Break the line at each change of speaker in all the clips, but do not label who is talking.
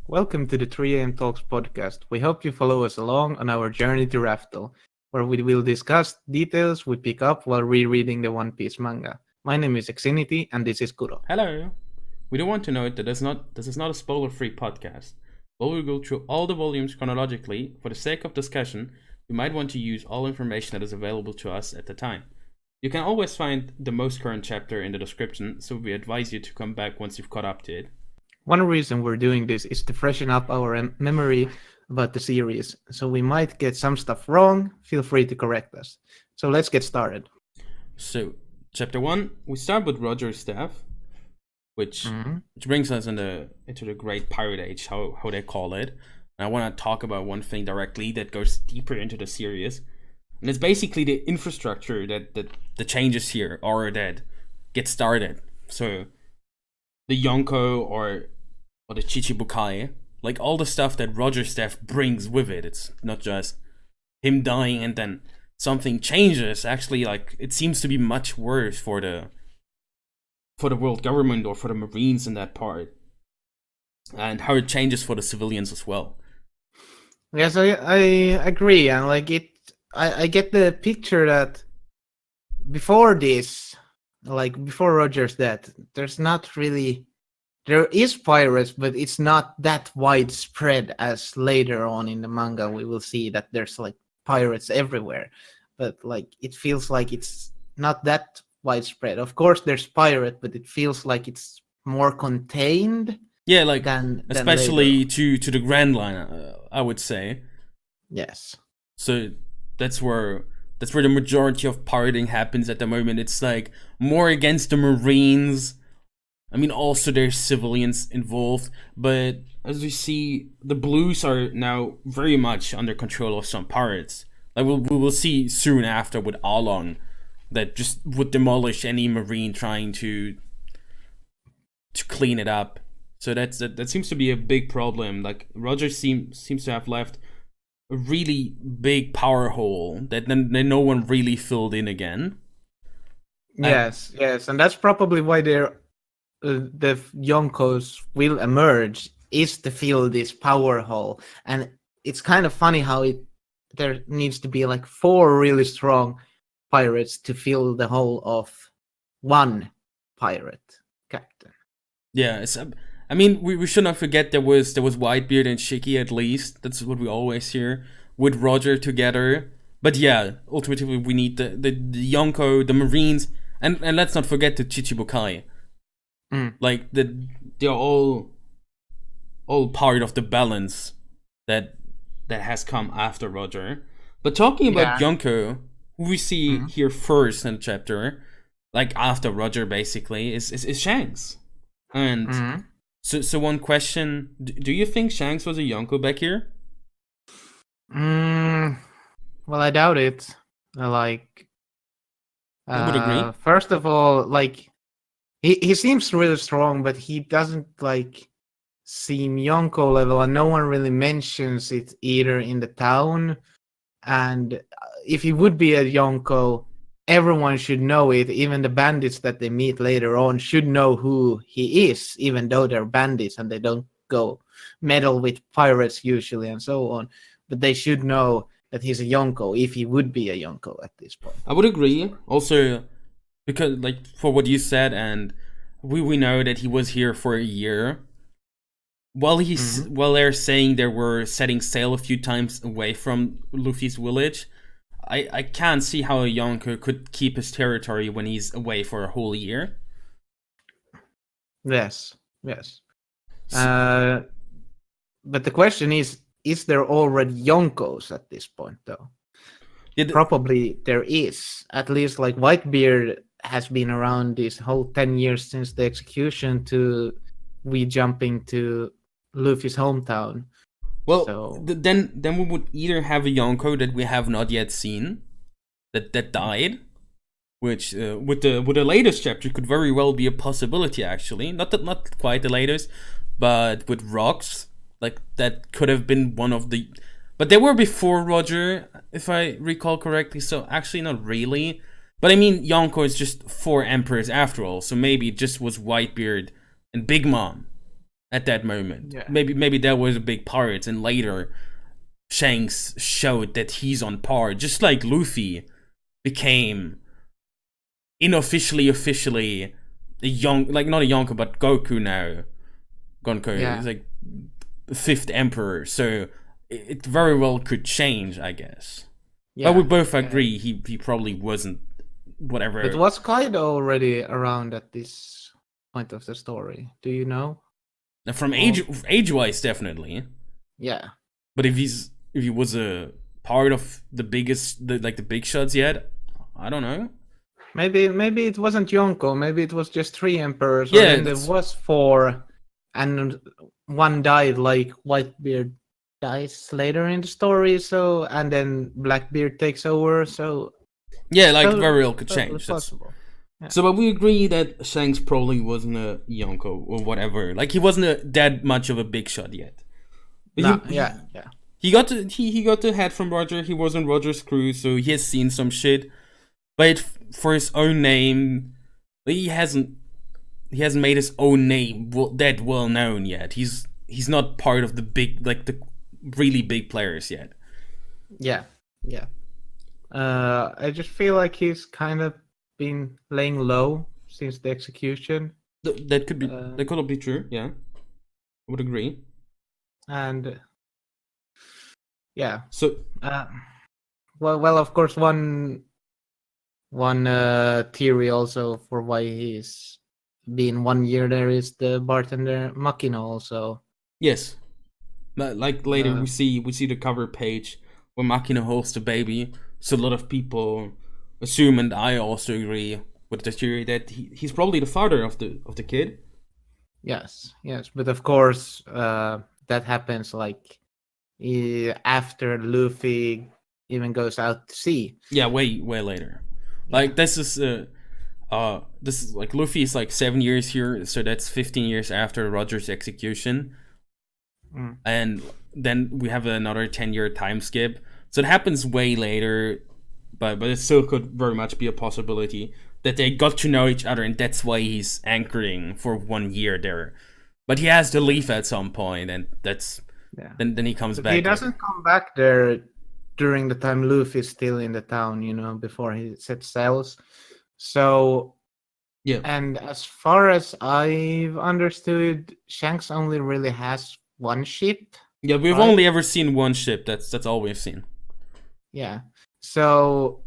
Welcome to the 3am Talks podcast. We hope you follow us along on our journey to Raftel, where we will discuss details we pick up while rereading the One Piece manga. My name is Exinity, and this is Kuro.
Hello. We do want to note that this is not a spoiler-free podcast. While we go through all the volumes chronologically, for the sake of discussion, we might want to use all information that is available to us at the time. You can always find the most current chapter in the description, so we advise you to come back once you've caught up to it.
One reason we're doing this is to freshen up our memory about the series, so we might get some stuff wrong. Feel free to correct us. So let's get started.
So, chapter 1, we start with Roger's staff, which brings us into the Great Pirate Age, how they call it. And I want to talk about one thing directly that goes deeper into the series. And it's basically the infrastructure that the changes here are that get started. So, the Yonko or the Chichibukai, like all the stuff that Roger's staff brings with it. It's not just him dying and then something changes. Actually, like it seems to be much worse for the world government or for the Marines in that part, and how it changes for the civilians as well.
Yes, I agree, and like it, I get the picture that before this, like before Roger's death, there is pirates, but it's not that widespread as later on in the manga we will see that there's like pirates everywhere. But like it feels like it's not that widespread. Of course there's pirate, but it feels like it's more contained.
Yeah, like
than
especially to the Grand Line, I would say.
Yes.
So that's where the majority of pirating happens at the moment. It's like more against the Marines. I mean, also there's civilians involved, but as we see, the Blues are now very much under control of some pirates. Like we will see soon after with Along, that just would demolish any Marine trying to clean it up. So that seems to be a big problem. Like Roger seems to have left a really big power hole that then no one really filled in again.
Yes, and that's probably why the Yonkos will emerge, is to fill this power hole. And it's kind of funny how there needs to be like 4 really strong pirates to fill the hole of one pirate captain.
Yeah, I mean, we should not forget there was Whitebeard and Shiki at least. That's what we always hear with Roger together. But yeah, ultimately we need the Yonko, the Marines, and let's not forget the Chichibukai. Like they're all part of the balance that has come after Roger. But talking about Yonko, who we see here first in the chapter, like after Roger basically, is Shanks. And so one question, do you think Shanks was a Yonko back here?
Well, I doubt it. I
would agree.
First of all, like he seems really strong, but he doesn't like seem Yonko level, and no one really mentions it either in the town. And if he would be a Yonko, everyone should know it. Even the bandits that they meet later on should know who he is, even though they're bandits and they don't go meddle with pirates usually and so on. But they should know that he's a Yonko if he would be a Yonko at this point.
I would agree. Also, because like for what you said, and we know that he was here for a year. While they're saying they were setting sail a few times away from Luffy's village, I can't see how a Yonko could keep his territory when he's away for a whole year.
Yes. But the question is there already Yonkos at this point, though? Probably there is. At least like Whitebeard has been around this whole 10 years since the execution to we jumping to Luffy's hometown.
Well,
so
then we would either have a Yonko that we have not yet seen, that died, which with the latest chapter could very well be a possibility. Actually, not quite the latest, but with Rocks, like that could have been one of the. But they were before Roger, if I recall correctly. So actually, not really. But I mean, Yonko is just 4 emperors after all, so maybe it just was Whitebeard and Big Mom. at that moment.
Yeah.
Maybe that was a big part, and later Shanks showed that he's on par, just like Luffy became officially a young, like not a Yonko, but Goku now. Gonko is like fifth emperor, so it very well could change, I guess. But we both agree he probably wasn't whatever.
It was Kaido already around at this point of the story. Do you know?
From age-wise, definitely.
Yeah.
But if he was a part of the big shots yet, I don't know.
Maybe it wasn't Yonko. Maybe it was just 3 emperors.
Yeah,
and there was 4, and one died. Like Whitebeard dies later in the story. So and then Blackbeard takes over. So
yeah, like very well could change.
It's possible.
Yeah. So, but we agree that Shanks probably wasn't a Yonko or whatever. Like he wasn't that much of a big shot yet. But
yeah.
He got the head from Roger. He was on Roger's crew, so he has seen some shit. But for his own name, he hasn't made his own name that well known yet. He's not part of the big, like the really big players yet. Yeah.
I just feel like he's kind of been laying low since the execution.
That could be true. Yeah, I would agree.
And yeah.
So
well, of course, one theory also for why he's been 1 year there is the bartender Makino also.
Yes, like later we see the cover page where Makino holds the baby. So a lot of people assume, and I also agree with the theory, that he's probably the father of the kid.
Yes, but of course that happens like after Luffy even goes out to sea.
Yeah, way later. Like this is like Luffy is like 7 years here, so that's 15 years after Roger's execution, and then we have another 10-year time skip. So it happens way later, but it still could very much be a possibility that they got to know each other, and that's why he's anchoring for 1 year there. But he has to leave at some point, and that's then he comes back.
He doesn't come back there during the time Luffy's still in the town, before he sets sails. So yeah. And as far as I've understood, Shanks only really has one ship.
Yeah, we've only ever seen one ship. That's all we've seen.
Yeah. So,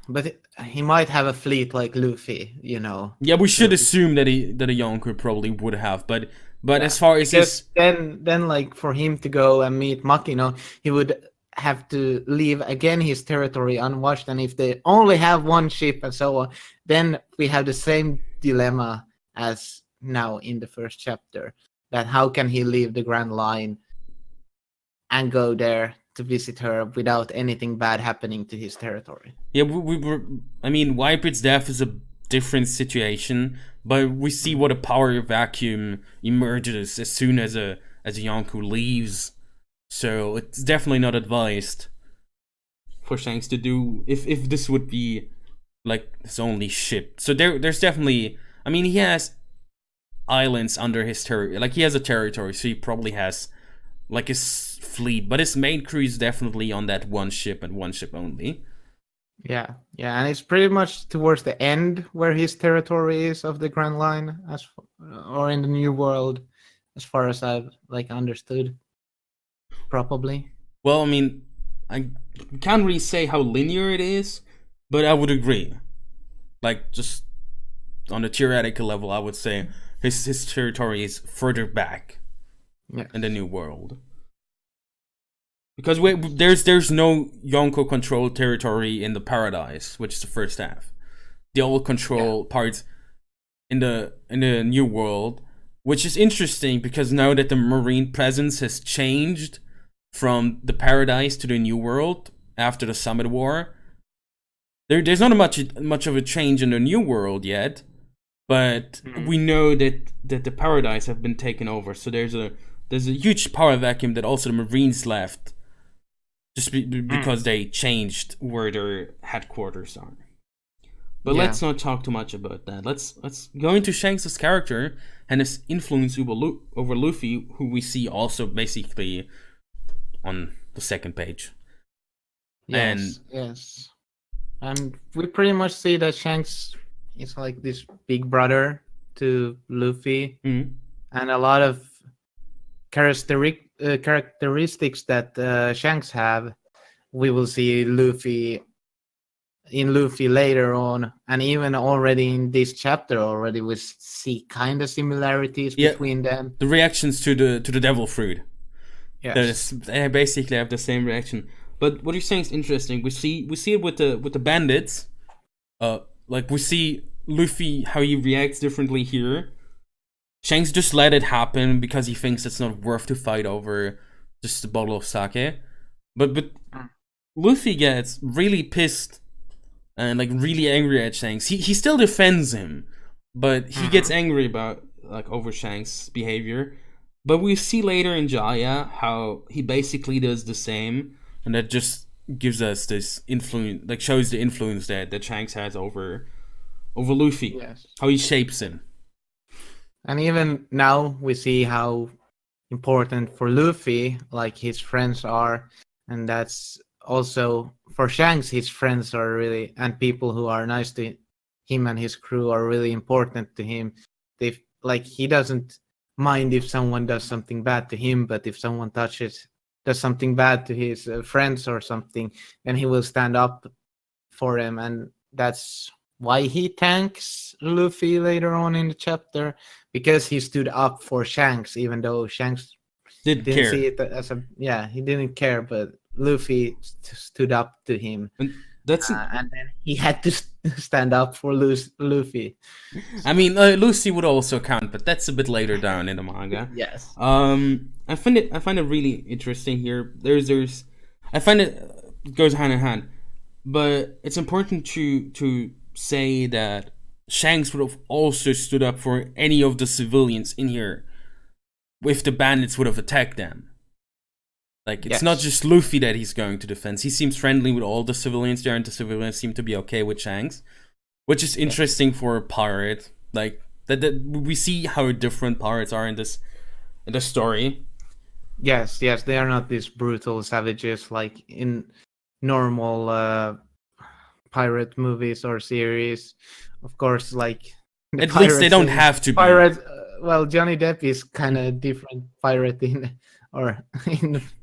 but he might have a fleet like Luffy,
Yeah, we should assume that a Yonko probably would have, but as far as this,
then like for him to go and meet Makino, he would have to leave again his territory unwatched, and if they only have one ship and so on, then we have the same dilemma as now in the first chapter, that how can he leave the Grand Line and go there to visit her without anything bad happening to his territory.
Yeah, we were. I mean, Whitebeard's death is a different situation, but we see what a power vacuum emerges as soon as a Yonko leaves. So it's definitely not advised for Shanks to do if this would be like his only ship. So there's definitely. I mean, he has islands under his territory. Like he has a territory, so he probably has like his fleet, but his main crew is definitely on that one ship and one ship only.
Yeah, and it's pretty much towards the end where his territory is of the Grand Line, or in the New World, as far as I've understood. Probably.
Well, I mean, I can't really say how linear it is, but I would agree. Like just on a theoretical level, I would say his territory is further back.
Yeah.
In the New World, because there's no Yonko controlled territory in the Paradise, which is the first half. They all control parts in the New World, which is interesting because now that the marine presence has changed from the Paradise to the New World after the Summit War, there's not much of a change in the New World yet, but we know that the Paradise have been taken over. So there's a huge power vacuum that also the Marines left, just because they changed where their headquarters are. But let's not talk too much about that. Let's go into Shanks' character and his influence over Luffy, who we see also basically on the second page.
Yes. And we pretty much see that Shanks is like this big brother to Luffy, and a lot of characteristics that Shanks have, we will see in Luffy later on, and even already in this chapter already we see kind of similarities between them.
The reactions to the devil fruit.
Yes.
They basically have the same reaction. But what you're saying is interesting. We see it with the bandits. Like we see Luffy how he reacts differently here. Shanks just let it happen because he thinks it's not worth to fight over just a bottle of sake. But Luffy gets really pissed and like really angry at Shanks. He still defends him, but he gets angry about like over Shanks' behavior. But we see later in Jaya how he basically does the same, and that just gives us this influence, like shows the influence that Shanks has over Luffy.
Yes.
How he shapes him.
And even now we see how important for Luffy like his friends are, and that's also for Shanks. His friends are really, and people who are nice to him and his crew are really important to him. He doesn't mind if someone does something bad to him, but if someone does something bad to his friends or something, then he will stand up for them, and that's why he thanks Luffy later on in the chapter, because he stood up for Shanks, even though Shanks didn't
care.
see it as he didn't care, but Luffy stood up to him.
And
then he had to stand up for Luffy.
I mean, Lucy would also count, but that's a bit later down in the manga.
Yes.
I find it really interesting here. I find it goes hand in hand, but it's important to say that Shanks would have also stood up for any of the civilians in here if the bandits would have attacked them. Like, it's not just Luffy that he's going to defend. He seems friendly with all the civilians there, and the civilians seem to be okay with Shanks, which is interesting for a pirate. Like, that we see how different pirates are in the story.
Yes, they are not these brutal savages like in normal pirate movies or series. Of course, like
at least they don't have to
pirate. Well, Johnny Depp is kind of different pirate in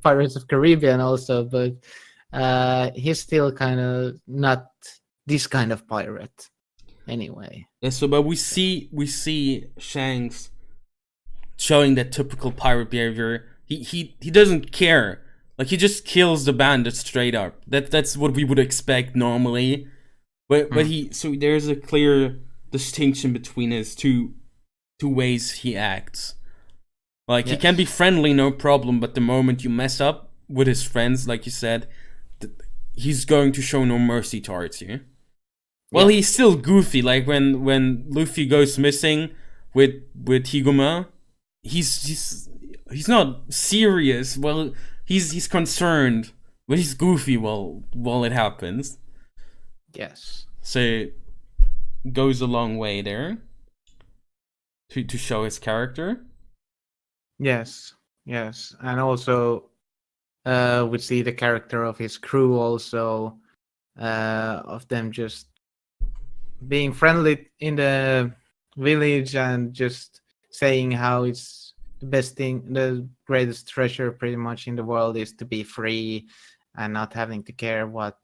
Pirates of Caribbean also, but he's still kind of not this kind of pirate anyway.
Yeah, so but we see Shanks showing that typical pirate behavior. He doesn't care. Like, he just kills the bandits straight up. That's what we would expect normally. But so there's a clear distinction between his two ways he acts. Like, he can be friendly, no problem, but the moment you mess up with his friends, like you said, he's going to show no mercy towards you. Well, he's still goofy. Like, when Luffy goes missing with Higuma, he's not serious. Well, he's concerned, but he's goofy while it happens.
Yes.
So it goes a long way there to show his character.
Yes, and also we see the character of his crew also, of them just being friendly in the village and just saying how it's the best thing, the greatest treasure pretty much in the world is to be free and not having to care what.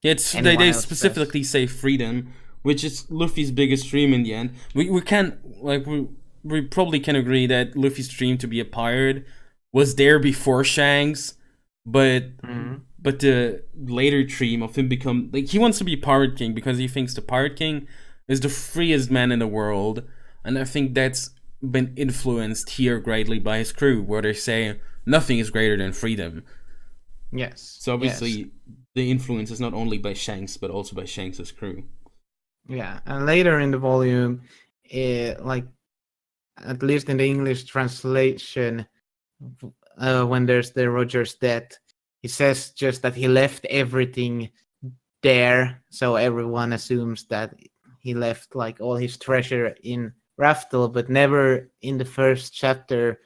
They specifically say freedom, which is Luffy's biggest dream in the end. We probably can agree that Luffy's dream to be a pirate was there before Shanks, but the later dream of him become, like, he wants to be Pirate King because he thinks the Pirate King is the freest man in the world, and I think that's been influenced here greatly by his crew, where they say nothing is greater than freedom.
Yes.
So obviously the influence is not only by Shanks but also by Shanks' crew.
Yeah, and later in the volume, like, at least in the English translation, when there's the Roger's death, he says just that he left everything there, so everyone assumes that he left like all his treasure in Raftel, but never in the first chapter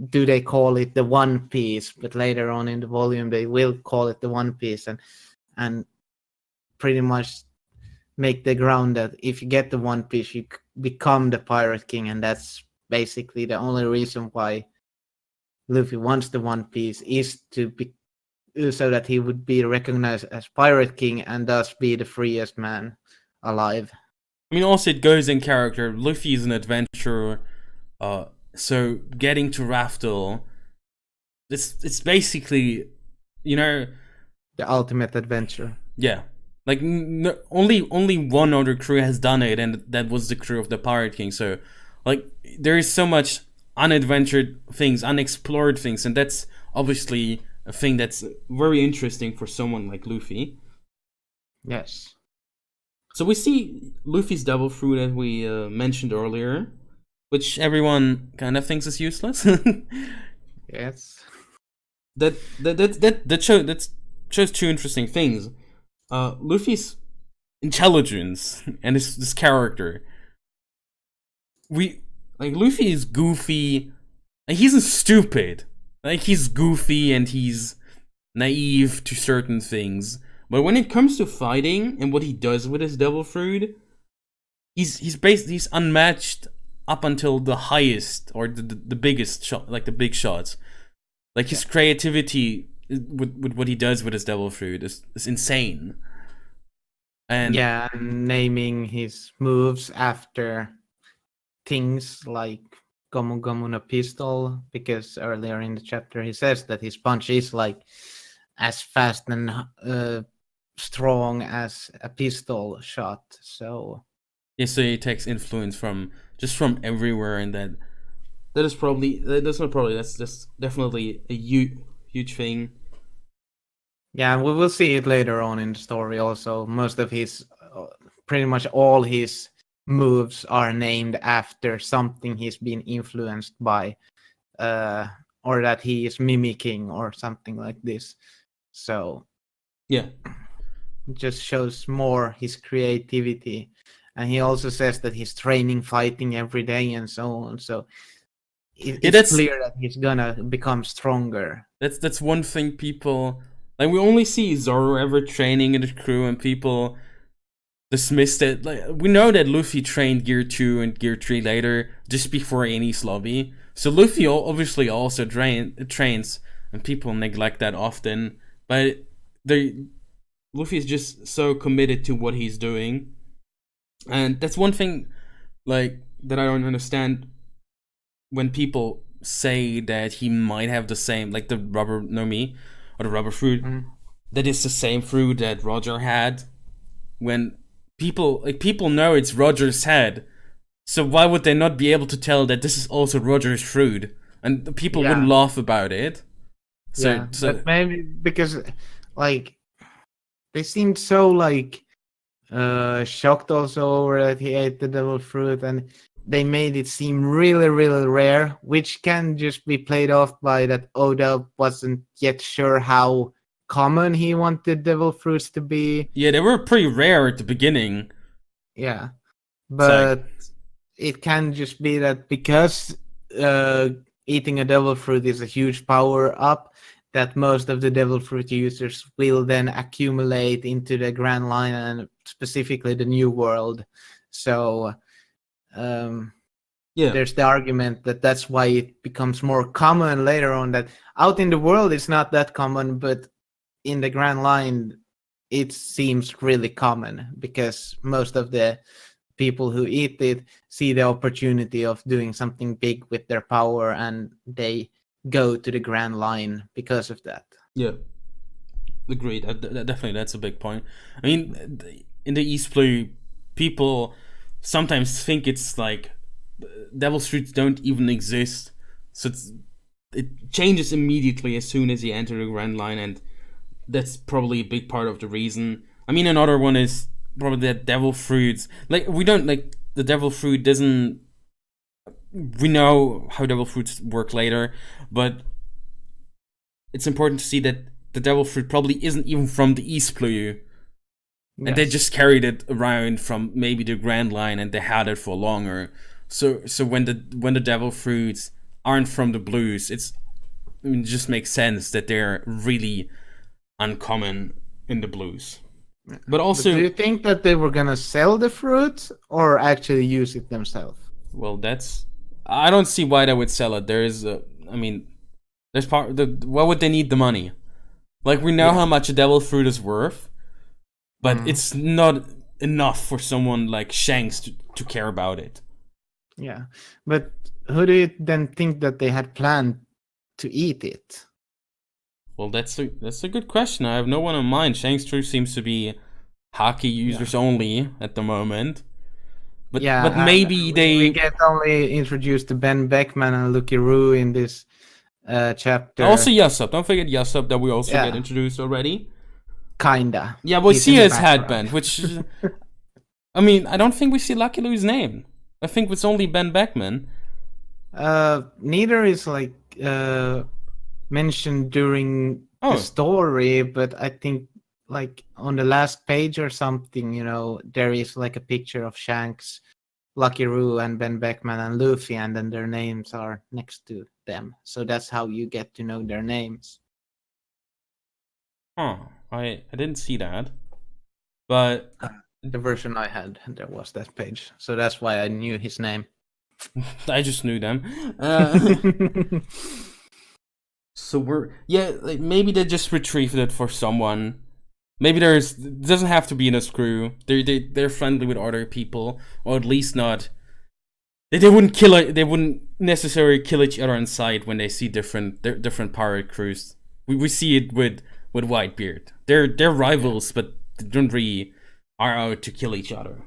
do they call it the One Piece. But later on in the volume, they will call it the One Piece, and pretty much make the ground that if you get the One Piece, you become the Pirate King, and that's basically the only reason why Luffy wants the One Piece, is to be so that he would be recognized as Pirate King and thus be the freest man alive.
I mean, also it goes in character. Luffy is an adventurer, so getting to Raftel, it's basically,
the ultimate adventure.
Yeah, like only one other crew has done it, and that was the crew of the Pirate King. So, like, there is so much unadventured things, unexplored things, and that's obviously a thing that's very interesting for someone like Luffy.
Yes.
So we see Luffy's devil fruit that we mentioned earlier, which everyone kind of thinks is useless.
Yes.
That shows two interesting things. Luffy's intelligence and this character. Luffy is goofy. Like, he isn't stupid. Like, he's goofy and he's naive to certain things. But when it comes to fighting and what he does with his devil fruit, he's unmatched up until the highest or the biggest shot, like the big shots. Like, his creativity with what he does with his devil fruit is insane. And
naming his moves after things like Gomu Gomu no pistol, because earlier in the chapter he says that his punch is like as fast and strong as a pistol shot. So
so he takes influence from everywhere, and that's definitely a huge thing.
Yeah, we will see it later on in the story also. Most of his, pretty much all his moves are named after something he's been influenced by, or that he is mimicking or something like this. So
yeah,
it just shows more his creativity. And he also says that he's training fighting every day and so on. So it's clear that he's gonna become stronger.
That's one thing people like. We only see Zoro ever training in the crew, and people dismissed it. Like, we know that Luffy trained Gear 2 and Gear 3 later, just before Enies Lobby. So Luffy obviously also trains, and people neglect that often. But Luffy is just so committed to what he's doing, and that's one thing like that I don't understand when people say that he might have the same, like the rubber Nami or the rubber fruit, that is the same fruit that Roger had. When people know it's Roger's head, so why would they not be able to tell that this is also Roger's fruit, and people wouldn't laugh about it? So
but maybe because like they seemed so like shocked also over that he ate the devil fruit, and they made it seem really, really rare, which can just be played off by that Oda wasn't yet sure how common he wanted devil fruits to be.
Yeah, they were pretty rare at the beginning.
Yeah, but it can just be that because eating a devil fruit is a huge power up, that most of the devil fruit users will then accumulate into the Grand Line and specifically the New World. So there's the argument that that's why it becomes more common later on. That out in the world it's not that common, but in the Grand Line it seems really common because most of the people who eat it see the opportunity of doing something big with their power, and they go to the Grand Line because of that.
Yeah, agreed. Definitely, that's a big point. I mean, in the East Blue, people sometimes think it's like devil fruits don't even exist, so it changes immediately as soon as you enter the Grand Line, and that's probably a big part of the reason. I mean, another one is probably that devil fruits, like, we don't, like, the devil fruit doesn't, we know how devil fruits work later, but it's important to see that the devil fruit probably isn't even from the East Blue. and they just carried it around from maybe the Grand Line, and they had it for longer. So when the devil fruits aren't from the blues, it just makes sense that they're really uncommon in the blues. But also,
do you think that they were gonna sell the fruit or actually use it themselves?
Well, I don't see why they would sell it. There's why would they need the money? Like, we know how much a devil fruit is worth, but it's not enough for someone like Shanks to care about it.
Yeah, but who do you then think that they had planned to eat it?
Well, that's a good question. I have no one in mind. Shanks True seems to be hockey users only at the moment. But maybe
we get only introduced to Ben Beckman and Lucky Roo in this chapter.
Also Yasop. Don't forget Yasop that we also get introduced already.
Kinda.
Yeah, we see his headband, which I mean, I don't think we see Lucky Lou's name. I think it's only Ben Beckman.
Neither is like mentioned during the story, but I think like on the last page or something, there is like a picture of Shanks, Lucky Roo, and Ben Beckman and Luffy, and then their names are next to them. So that's how you get to know their names.
I didn't see that, but
the version I had, there was that page, so that's why I knew his name.
I just knew them. So like maybe they just retrieved it for someone. Maybe it doesn't have to be in a crew. They're friendly with other people, or at least not. They wouldn't kill it. They wouldn't necessarily kill each other on sight when they see different pirate crews. We see it with Whitebeard. They're rivals, but they don't really are out to kill each other.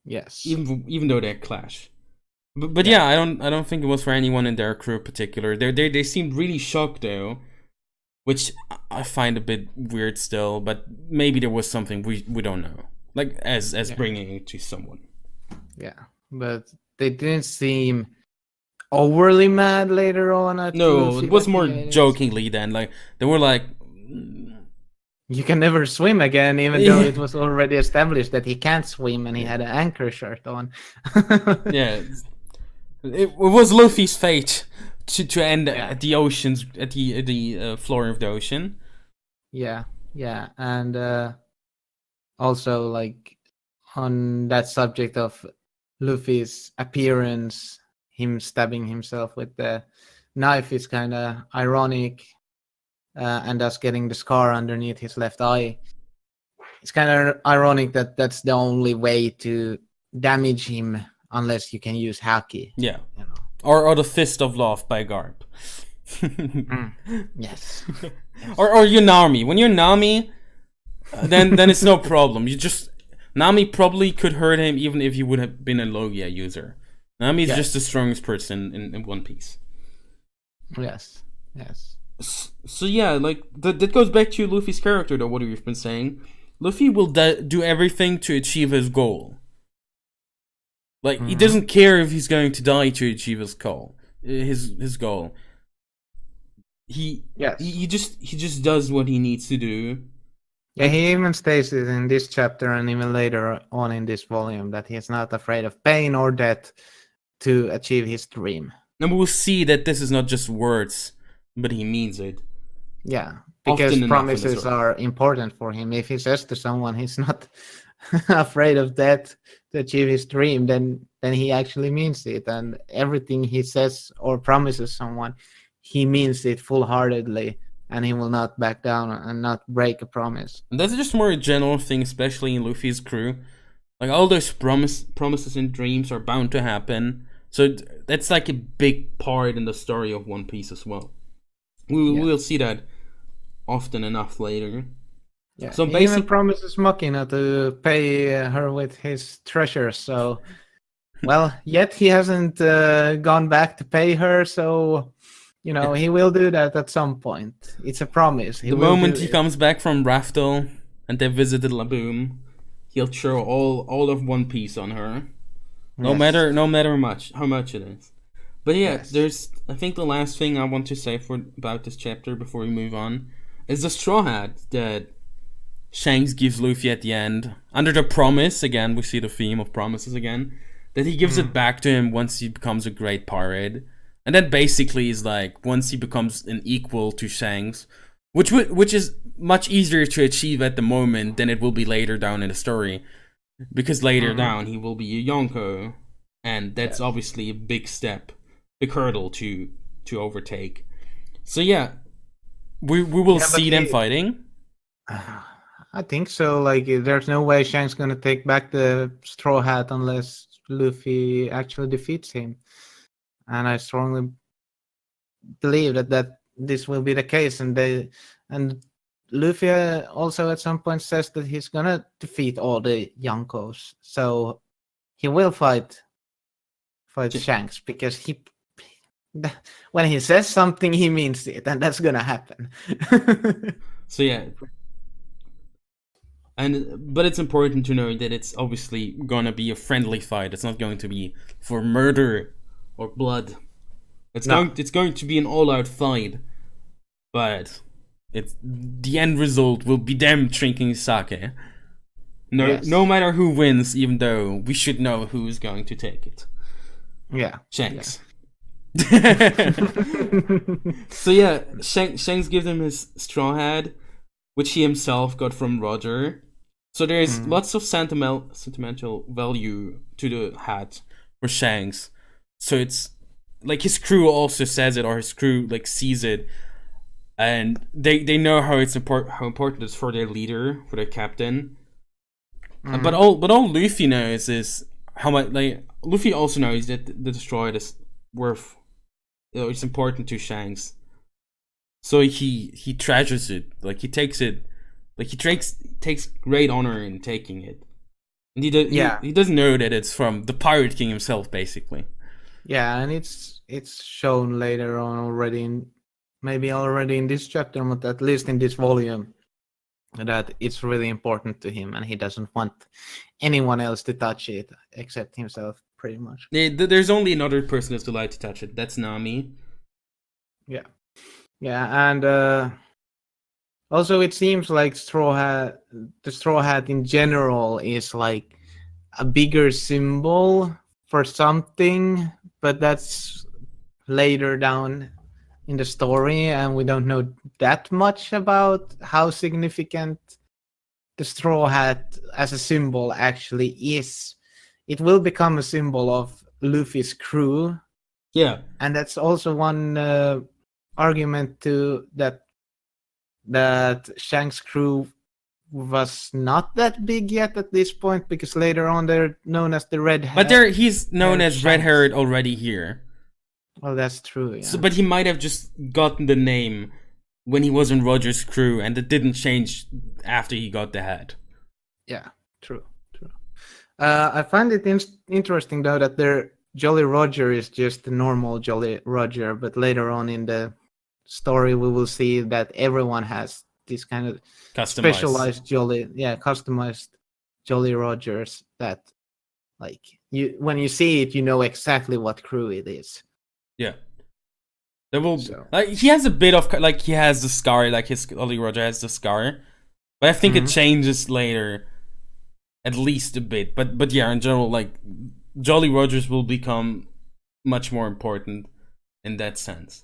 Yes.
Even though they clash. But yeah, I don't think it was for anyone in their crew in particular. They seemed really shocked though, which I find a bit weird still. But maybe there was something we don't know, like as bringing it to someone.
Yeah, but they didn't seem overly mad later on.
No, it was more jokingly then. Like they were like,
"You can never swim again," even though it was already established that he can't swim and he had an anchor shirt on.
Yeah. It was Luffy's fate to end at the oceans, at the floor of the ocean. Yeah,
and also like on that subject of Luffy's appearance, him stabbing himself with the knife is kind of ironic, and thus getting the scar underneath his left eye. It's kind of ironic that that's the only way to damage him. Unless you can use Haki.
Yeah. Or the Fist of Love by Garp.
Yes.
Or you're Nami. When you're Nami, then it's no problem. Nami probably could hurt him even if he would have been a Logia user. Nami is just the strongest person in One Piece.
Yes.
So yeah, like that goes back to Luffy's character though, what we've been saying. Luffy will do everything to achieve his goal. Like he doesn't care if he's going to die to achieve his goal. His goal. He just does what he needs to do.
Yeah, he even states it in this chapter and even later on in this volume that he's not afraid of pain or death to achieve his dream.
And we'll see that this is not just words, but he means it.
Yeah, because promises are important for him. If he says to someone he's not afraid of death to achieve his dream, then he actually means it, and everything he says or promises someone, he means it full-heartedly, and he will not back down and not break a promise.
And that's just more a general thing, especially in Luffy's crew. Like all those promises and dreams are bound to happen, so that's like a big part in the story of One Piece as well. We'll see that often enough later.
Yeah, so he even promises Makina to pay her with his treasure. So, well, yet he hasn't gone back to pay her. So, he will do that at some point. It's a promise.
The moment he comes back from Raftel and they visited Laboom, he'll throw all of One Piece on her, no matter how much it is. But yeah, I think the last thing I want to say about this chapter before we move on is the Straw Hat that Shanks gives Luffy at the end, under the promise, again, we see the theme of promises again, that he gives it back to him once he becomes a great pirate. And that basically is like, once he becomes an equal to Shanks, which is much easier to achieve at the moment than it will be later down in the story. Because later down, he will be a Yonko, and that's obviously a big step, big hurdle to overtake. So yeah, we will see them fighting.
I think so. Like, there's no way Shanks gonna take back the Straw Hat unless Luffy actually defeats him, and I strongly believe that this will be the case. And Luffy also at some point says that he's gonna defeat all the Yonkos, so he will fight Shanks, because when he says something, he means it, and that's gonna happen.
So yeah. But it's important to know that it's obviously gonna be a friendly fight. It's not going to be for murder or blood. It's going to be an all-out fight. But the end result will be them drinking sake. No matter who wins, even though we should know who's going to take it.
Yeah.
Shanks. Yeah. So yeah, Shanks gives him his straw hat, which he himself got from Roger. So there's lots of sentimental value to the hat for Shanks. So it's like his crew also says it, or his crew like sees it, and they know how important it is for their leader, for their captain. But all Luffy knows is how much. Like, Luffy also knows that the destroyer is worth. It's important to Shanks. So he treasures it. Like, he takes it. Like, he takes great honor in taking it. And he doesn't know that it's from the Pirate King himself, basically.
Yeah, and it's shown later on already maybe already in this chapter, but at least in this volume, that it's really important to him, and he doesn't want anyone else to touch it except himself, pretty much.
There's only another person that's allowed to touch it. That's Nami.
Yeah, and also it seems like the straw hat in general is like a bigger symbol for something, but that's later down in the story, and we don't know that much about how significant the straw hat as a symbol actually is. It will become a symbol of Luffy's crew.
Yeah.
And that's also one argument to that Shanks' crew was not that big yet at this point, because later on they're known as the Red Hat.
But he's known as Red Haired already here.
Oh, that's true. Yeah.
So, but he might have just gotten the name when he was in Roger's crew, and it didn't change after he got the hat.
Yeah, true. I find it interesting though that their Jolly Roger is just the normal Jolly Roger, but later on in the story we will see that everyone has this kind of specialized customized Jolly Rogers that, like, when you see it, you know exactly what crew it is.
Yeah. There will he has a bit of, like, he has the scar, like his Jolly Roger has the scar, but I think it changes later, at least a bit. But yeah, in general, like, Jolly Rogers will become much more important in that sense.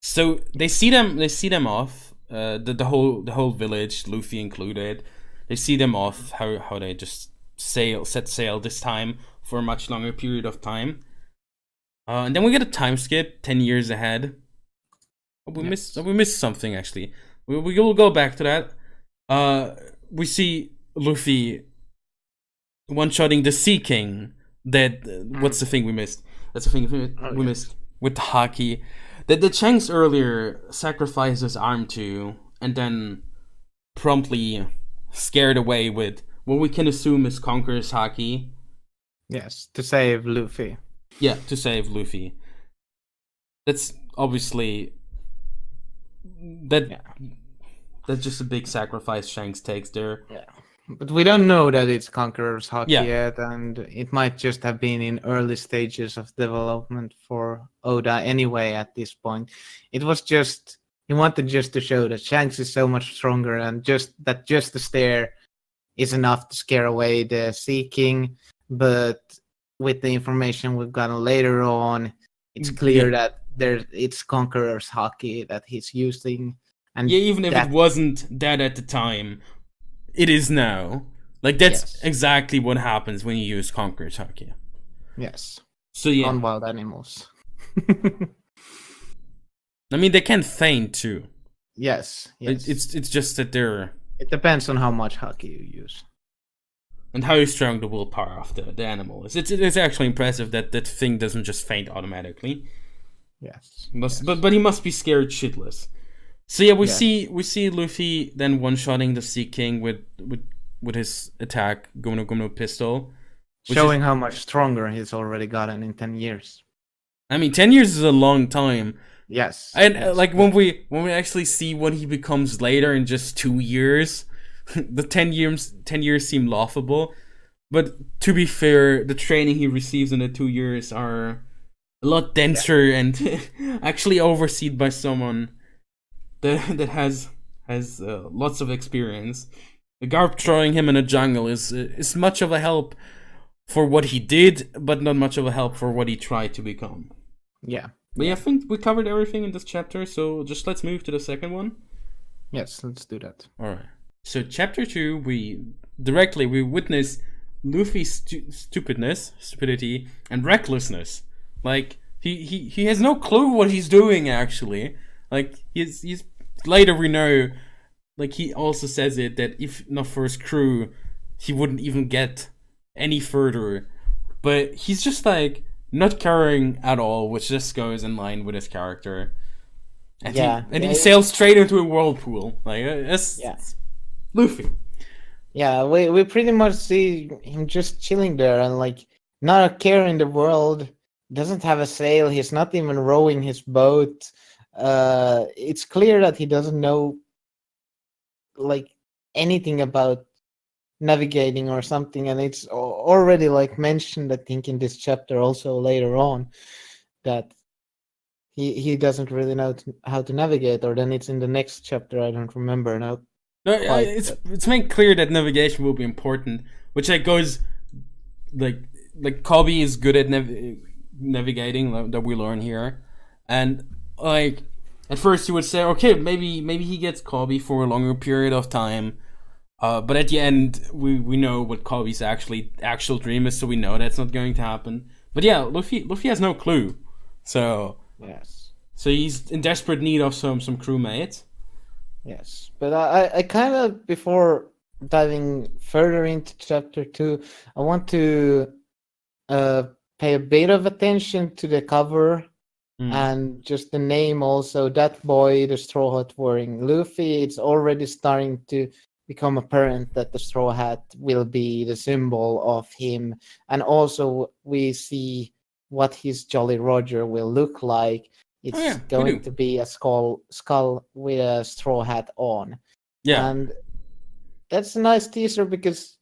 So they see them off, the whole village, Luffy included. They see them off, how they just set sail this time for a much longer period of time. And then we get a time skip 10 years ahead. We missed something, actually. We will go back to that. We see Luffy one-shotting the Sea King. What's the thing we missed? That's the thing we missed with the Haki. That Shanks earlier sacrificed his arm to, and then promptly scared away with what we can assume is Conqueror's Haki.
Yes, to save Luffy.
Yeah, to save Luffy. That's obviously that's just a big sacrifice Shanks takes there.
Yeah. But we don't know that it's Conqueror's Haki yet, and it might just have been in early stages of development for Oda anyway at this point. It was just He wanted just to show that Shanks is so much stronger, and just the stare is enough to scare away the Sea King. But with the information we've gotten later on, it's clear that it's Conqueror's Haki that he's using. And
even if it wasn't that at the time, it is now. Like, that's exactly what happens when you use Conqueror's Haki.
Yes.
So yeah.
On wild animals.
I mean, they can feint too.
Yes.
It's just that they're...
It depends on how much Haki you use.
And how strong the willpower of the animal is. It's actually impressive that that thing doesn't just faint automatically.
Yes.
But he must be scared shitless. So yeah, we see Luffy then one-shotting the Sea King with his attack Gono Gono pistol.
Showing how much stronger he's already gotten in 10 years.
I mean, 10 years is a long time.
Yes.
And like when we actually see what he becomes later in just 2 years, the 10 years seem laughable. But to be fair, the training he receives in the 2 years are a lot denser and actually overseen by someone that has lots of experience. The Garp throwing him in a jungle is much of a help for what he did, but not much of a help for what he tried to become.
Yeah.
But yeah, I think we covered everything in this chapter, so just let's move to the second one.
Yes, let's do that.
Alright. So chapter 2, we witness Luffy's stupidity, and recklessness. Like, he has no clue what he's doing, actually. Like, he's later we know, like, he also says it, that if not for his crew, he wouldn't even get any further. But he's just, like, not caring at all, which just goes in line with his character. And he sails straight into a whirlpool. Like, it's Luffy.
Yeah, we pretty much see him just chilling there and, like, not a care in the world. Doesn't have a sail. He's not even rowing his boat. It's clear that he doesn't know, like, anything about navigating or something, and it's already, like, mentioned, I think, in this chapter also later on, that he doesn't really know how to navigate, or then it's in the next chapter, I don't remember now.
No, it's made clear that navigation will be important, which, like, goes, like Kobe is good at navigating, that we learn here, and, like, at first you would say, okay, maybe he gets Kobe for a longer period of time. But at the end, we know what Kobe's actual dream is, so we know that's not going to happen. But yeah, Luffy has no clue. So
yes.
So he's in desperate need of some crewmates.
Yes. But I kind of, before diving further into chapter 2, I want to pay a bit of attention to the cover and just the name also. That boy, the Straw Hat wearing Luffy, it's already starting to become apparent that the Straw Hat will be the symbol of him. And also we see what his Jolly Roger will look like. It's going to be a skull with a straw hat on. Yeah. And that's a nice teaser, because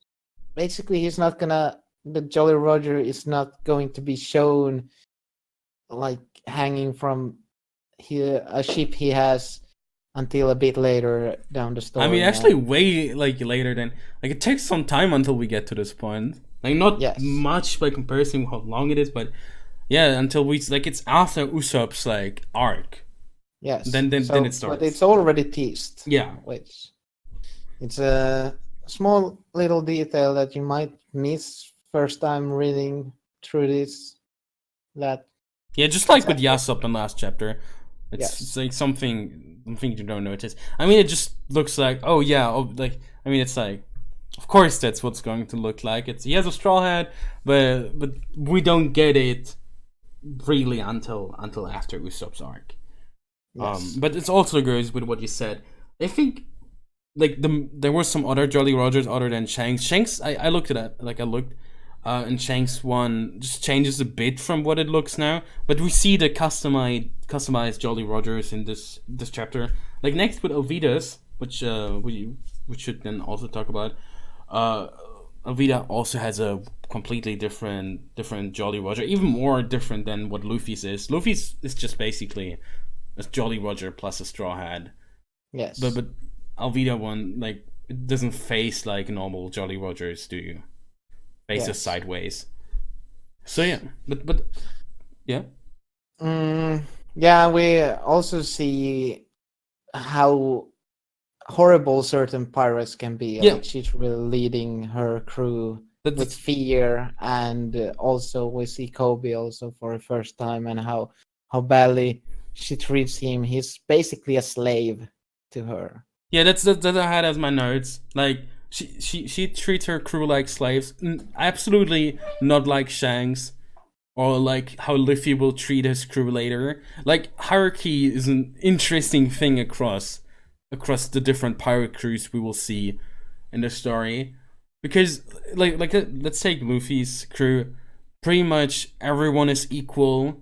basically the Jolly Roger is not going to be shown, like, hanging from a ship he has until a bit later down the story.
I mean, actually way, like, later than, like, it takes some time until we get to this point. Like, not much by comparison with how long it is, but yeah, until we, like, it's after Usopp's, like, arc.
Yes.
Then it starts.
But it's already teased.
Yeah.
Which, it's a small little detail that you might miss first time reading through this.
Yeah, just like with Yasop in last chapter. It's like something you don't notice. I mean, it just looks like, it's like, of course that's what's going to look like. He has a straw hat, but we don't get it really until after Usopp's arc. Yes. But it also goes with what you said. I think, like, there were some other Jolly Rogers other than Shanks. Shanks, I looked at that. Like, I looked, and Shanks one just changes a bit from what it looks now. But we see the customized Jolly Rogers in this chapter. Like, next with Alvida's, which we should then also talk about. Alvida also has a completely different Jolly Roger, even more different than what Luffy's is. Luffy's is just basically as Jolly Roger plus a straw hat.
Yes.
But Alvida one, like, it doesn't face like normal Jolly Rogers, do you? Faces sideways. So yeah, but yeah.
Yeah, we also see how horrible certain pirates can be.
Yeah.
Like she's really leading her crew with fear, and also we see Kobe also for the first time, and how badly she treats him. He's basically a slave to her.
Yeah, that's I had as my notes. Like she treats her crew like slaves. Absolutely not like Shanks, or like how Luffy will treat his crew later. Like hierarchy is an interesting thing across the different pirate crews we will see in the story, because like let's take Luffy's crew. Pretty much everyone is equal,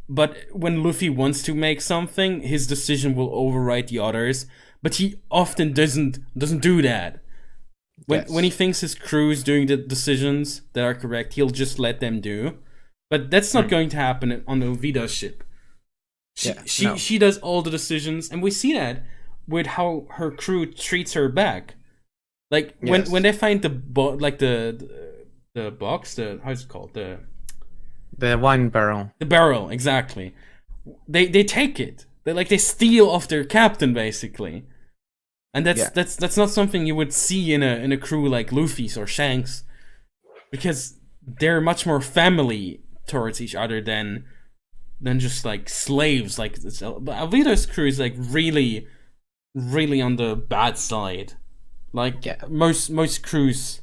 but when Luffy wants to make something, his decision will override the others. But he often doesn't do that. When he thinks his crew is doing the decisions that are correct, he'll just let them do. But that's not going to happen on Ovida's ship. She does all the decisions, and we see that with how her crew treats her back. Like when they find the box, how's it called,
the wine barrel.
The barrel, exactly. They take it. They steal off their captain basically, and that's not something you would see in a crew like Luffy's or Shanks, because they're much more family towards each other than just like slaves. Like Alvida's crew is like really on the bad side. Like most crews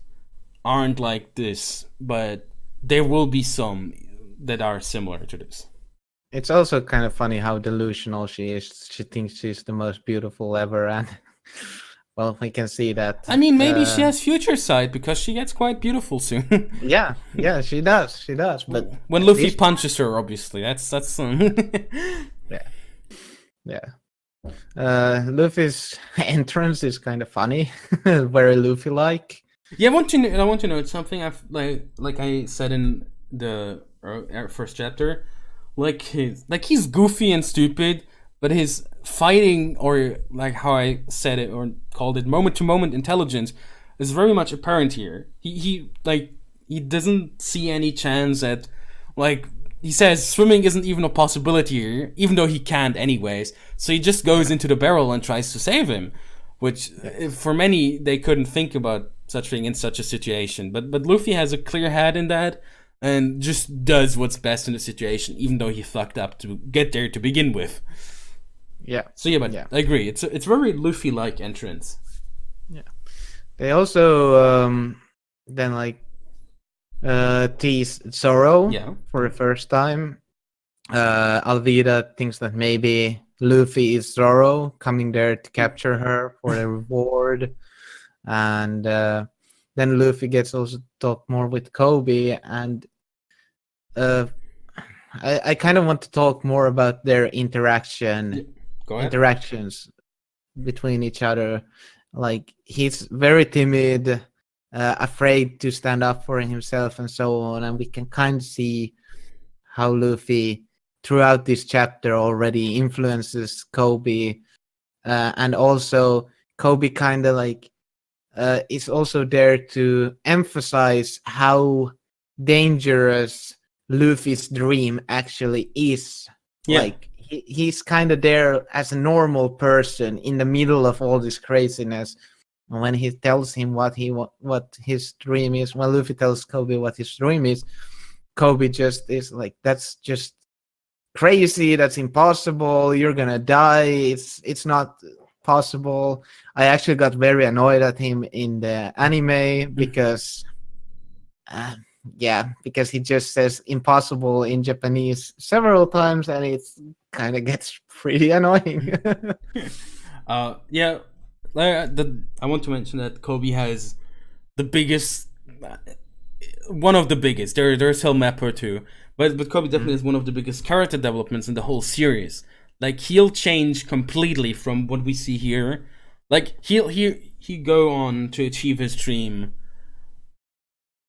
aren't like this, but there will be some that are similar to this.
It's also kind of funny how delusional she is. She thinks she's the most beautiful ever, and well, we can see that.
I mean, maybe she has future sight because she gets quite beautiful soon.
yeah, she does. But
when Luffy punches her, obviously, that's
Luffy's entrance is kind of funny, very Luffy-like.
Yeah, I want to know something. I've like I said in the first chapter. He's goofy and stupid, but his fighting, or like how I said it or called it, moment to moment intelligence is very much apparent here. He doesn't see any chance at, like, he says swimming isn't even a possibility here, even though he can't anyways. So he just goes into the barrel and tries to save him, which for many they couldn't think about such thing in such a situation. But Luffy has a clear head in that, and just does what's best in the situation, even though he fucked up to get there to begin with.
Yeah.
So I agree. It's very Luffy-like entrance.
Yeah. They also then tease Zoro for the first time. Alvida thinks that maybe Luffy is Zoro coming there to capture her for the reward, and then Luffy gets also talk more with Kobe, and I kind of want to talk more about their interactions between each other. Like, he's very timid, afraid to stand up for himself and so on, and we can kind of see how Luffy throughout this chapter already influences Kobe, and also Kobe kind of is also there to emphasize how dangerous Luffy's dream actually is. Like, he's kind of there as a normal person in the middle of all this craziness. When he tells him what his dream is, when Luffy tells Kobe what his dream is, Kobe just is like, that's just crazy, that's impossible, you're gonna die, it's not possible. I actually got very annoyed at him in the anime because because he just says impossible in Japanese several times, and it kind of gets pretty annoying.
I want to mention that Kobe has the biggest, one of the biggest. There's still Mapper too, but Kobe definitely is one of the biggest character developments in the whole series. Like, he'll change completely from what we see here. Like, he'll go on to achieve his dream,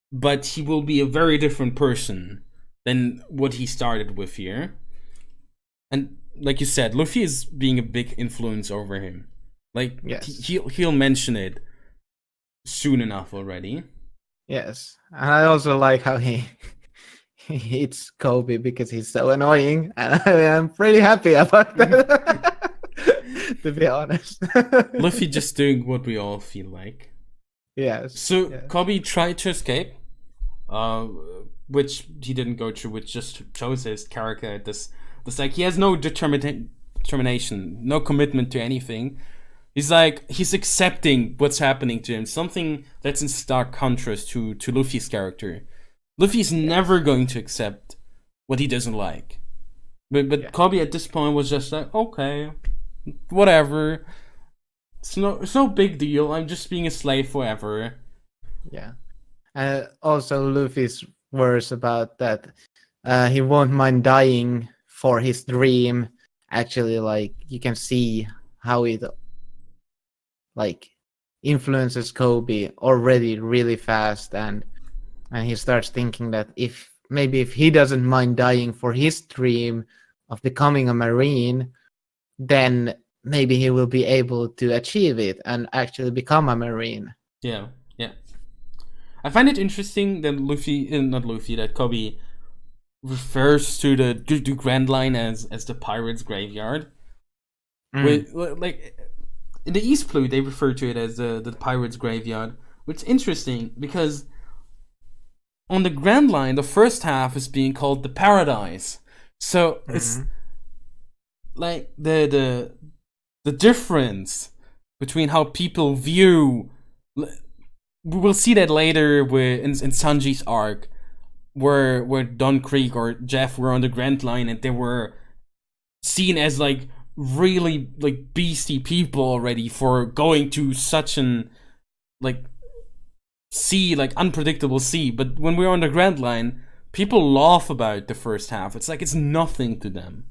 but he will be a very different person than what he started with here. And like you said, Luffy is being a big influence over him. Like,
Yes.
he'll mention it soon enough already.
Yes, and I also like how he hits Kobe because he's so annoying, and I'm pretty happy about that. To be honest.
Luffy just doing what we all feel like.
Yes.
So
yes.
Kobe tried to escape, which he didn't go through, which just shows his character. This like he has no determination, no commitment to anything. He's accepting what's happening to him, something that's in stark contrast to Luffy's character. Luffy's never going to accept what he doesn't like. But Kobe at this point was just like, okay, whatever. It's no big deal. I'm just being a slave forever.
Yeah. Also, Luffy's words about that he won't mind dying for his dream. Actually, like you can see how it like influences Kobe already really fast, and he starts thinking that if he doesn't mind dying for his dream of becoming a Marine, then maybe he will be able to achieve it and actually become a Marine.
Yeah. I find it interesting that that Kobe refers to the Grand Line as the pirates' graveyard. Like in the East Blue, they refer to it as the pirates' graveyard, which is interesting because on the Grand Line, the first half is being called the Paradise. So it's like the difference between how people view. We'll see that later in Sanji's arc, where Don Krieg or Jeff were on the Grand Line and they were seen as like really like beastie people already for going to such an like sea, like unpredictable sea. But when we're on the Grand Line, people laugh about the first half. It's like it's nothing to them.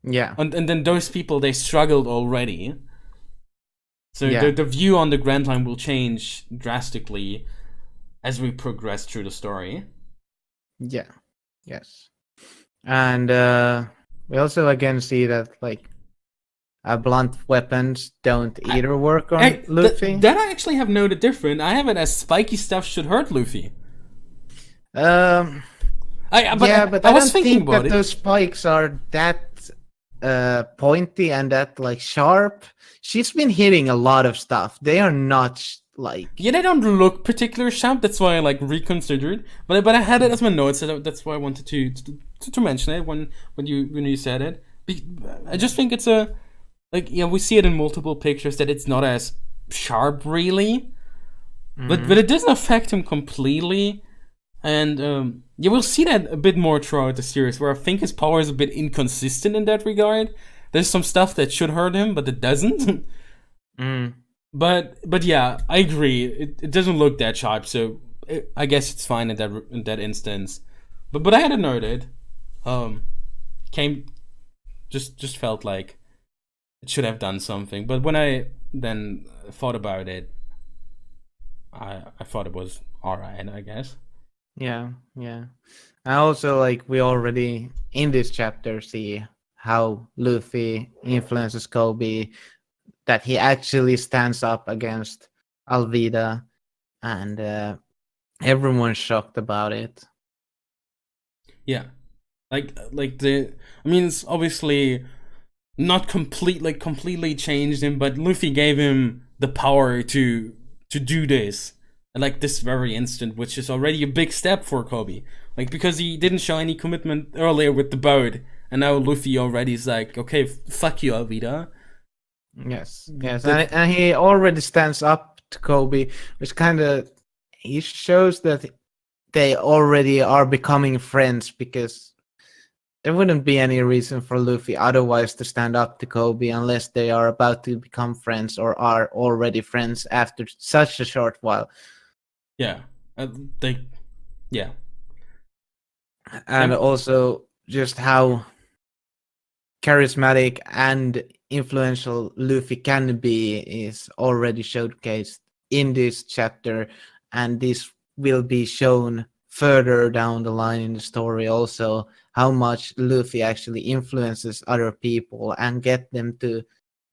Yeah.
And then those people, they struggled already. So the view on the Grand Line will change drastically as we progress through the story.
Yeah. Yes. And we also again see that like blunt weapons don't either work on Luffy.
That I actually have noted different. I have it as spiky stuff should hurt Luffy.
But I was thinking that those spikes are that pointy and that like sharp. She's been hitting a lot of stuff. They are not like
they don't look particularly sharp. That's why I like reconsidered. But I had it as my notes. So that's why I wanted to mention it when you said it. I just think it's a like we see it in multiple pictures that it's not as sharp really, but it doesn't affect him completely. And we'll see that a bit more throughout the series, where I think his power is a bit inconsistent in that regard. There's some stuff that should hurt him, but it doesn't. But yeah, I agree. It doesn't look that sharp, so I guess it's fine in that instance. But I had it noted. Just felt like it should have done something. But when I then thought about it, I thought it was alright, I guess.
Yeah. I also like we already in this chapter see how Luffy influences Kobe, that he actually stands up against Alvida, and everyone's shocked about it.
Yeah, it's obviously not completely changed him, but Luffy gave him the power to do this. Like this very instant, which is already a big step for Kobe. Like, because he didn't show any commitment earlier with the boat, and now Luffy already is like, okay, fuck you, Alvida.
Yes, and he already stands up to Kobe, which kind of he shows that they already are becoming friends, because there wouldn't be any reason for Luffy otherwise to stand up to Kobe unless they are about to become friends or are already friends after such a short while.
Yeah,
and also just how charismatic and influential Luffy can be is already showcased in this chapter, and this will be shown further down the line in the story also how much Luffy actually influences other people and get them to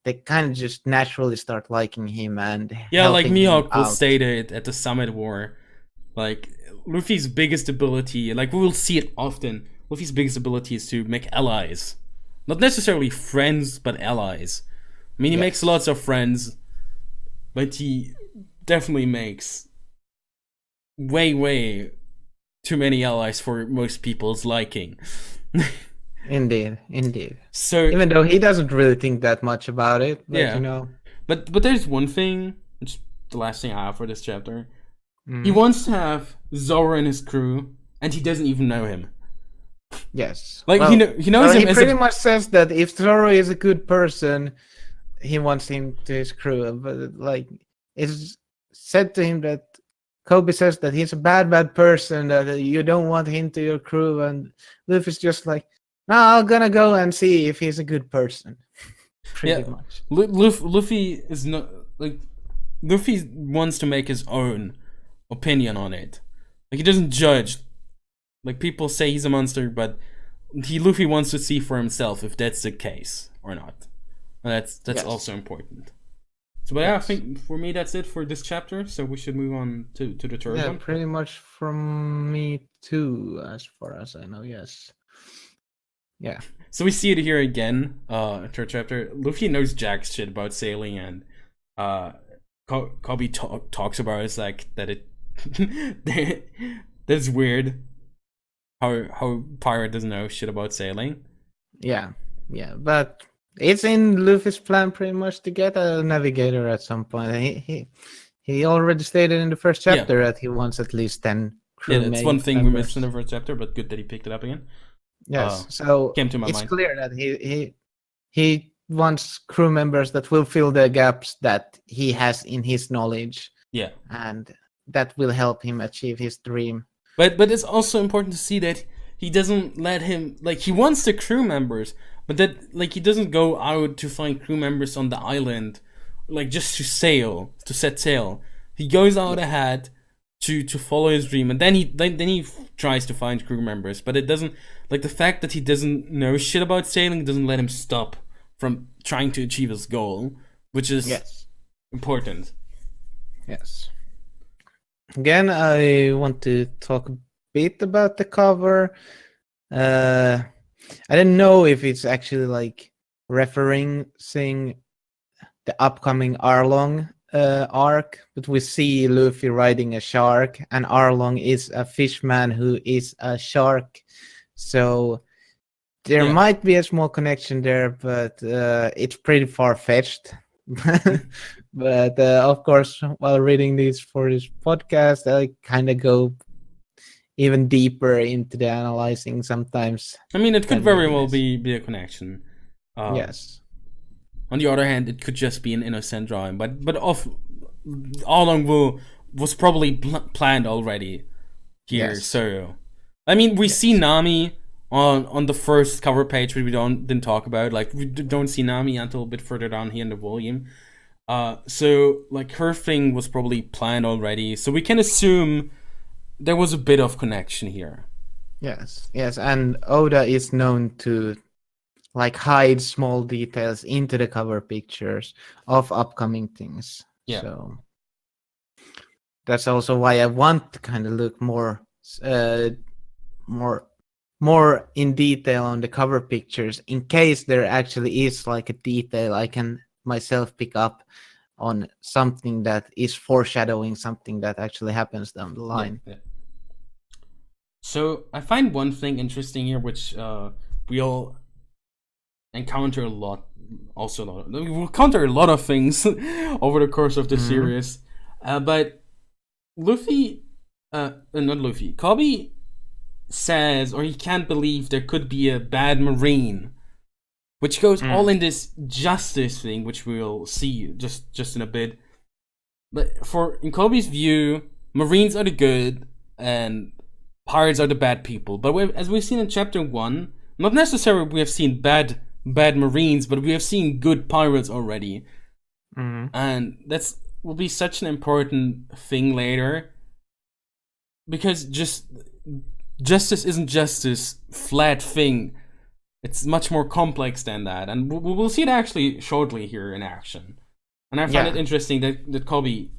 they kind of just naturally start liking him and
Yeah, like
helping him
Mihawk will
out.
state it at the Summit War. Like, Luffy's biggest ability, like we will see it often, Luffy's biggest ability is to make allies. Not necessarily friends, but allies. I mean, he makes lots of friends, but he definitely makes way too many allies for most people's liking.
Indeed.
So
even though he doesn't really think that much about it, but
yeah.
you know.
But there's one thing, which is the last thing I have for this chapter. He wants to have Zoro in his crew, and he doesn't even know him.
Yes.
Like, he knows him
he
as
pretty much says that if Zoro is a good person, he wants him to his crew. But like, it's said to him that Kobe says that he's a bad person, that you don't want him to your crew, and Luffy's just like, no, I'm gonna go and see if he's a good person. Pretty much.
Luffy is not like Luffy wants to make his own opinion on it. Like, he doesn't judge. Like, people say he's a monster, but Luffy wants to see for himself if that's the case or not. And that's also important. So, but yeah, I think for me that's it for this chapter. So we should move on to the third one.
Yeah, pretty much from me too, as far as I know. Yes. Yeah.
So we see it here again. Third chapter. Luffy knows jack shit about sailing, and Kobe talks about it's like that it. That's weird. How pirate doesn't know shit about sailing.
Yeah, but it's in Luffy's plan pretty much to get a navigator at some point. He already stated in the first chapter that he wants at least 10 crewmates.
Yeah, that's one thing we missed in the first chapter, but good that he picked it up again.
Yes, so
came to my
it's
mind.
Clear that he wants crew members that will fill the gaps that he has in his knowledge.
Yeah,
and that will help him achieve his dream.
But it's also important to see that he doesn't let him, like, he wants the crew members, but that, like, he doesn't go out to find crew members on the island, like, just to set sail. He goes out ahead to follow his dream, and then he tries to find crew members. But it doesn't, like, the fact that he doesn't know shit about sailing doesn't let him stop from trying to achieve his goal, which is important.
Yes. Again, I want to talk a bit about the cover. I didn't know if it's actually like referencing the upcoming Arlong arc, but we see Luffy riding a shark, and Arlong is a fishman who is a shark. So there might be a small connection there, but it's pretty far-fetched. But of course, while reading these for this podcast, I kind of go even deeper into the analyzing sometimes.
I mean, it could very well be a connection.
Yes.
On the other hand, it could just be an innocent drawing, but Arlong was probably planned already here. Yes. So, I mean, we see Nami on the first cover page, which we didn't talk about. Like, we don't see Nami until a bit further down here in the volume. So, like, her thing was probably planned already. So we can assume there was a bit of connection here.
Yes, and Oda is known to, like, hide small details into the cover pictures of upcoming things. Yeah. So that's also why I want to kind of look more in detail on the cover pictures, in case there actually is like a detail I can myself pick up on, something that is foreshadowing something that actually happens down the line.
Yeah. So I find one thing interesting here, which we'll encounter a lot. We'll encounter a lot of things over the course of the series, but Kobe says, or he can't believe there could be a bad marine, which goes all in this justice thing, which we'll see just in a bit. But in Kobe's view, marines are the good and pirates are the bad people. But as we've seen in chapter 1, not necessarily we have seen bad marines, but we have seen good pirates already. And will be such an important thing later, because just justice isn't just this flat thing. It's much more complex than that, and we'll see it actually shortly here in action. And I find it interesting that Kobe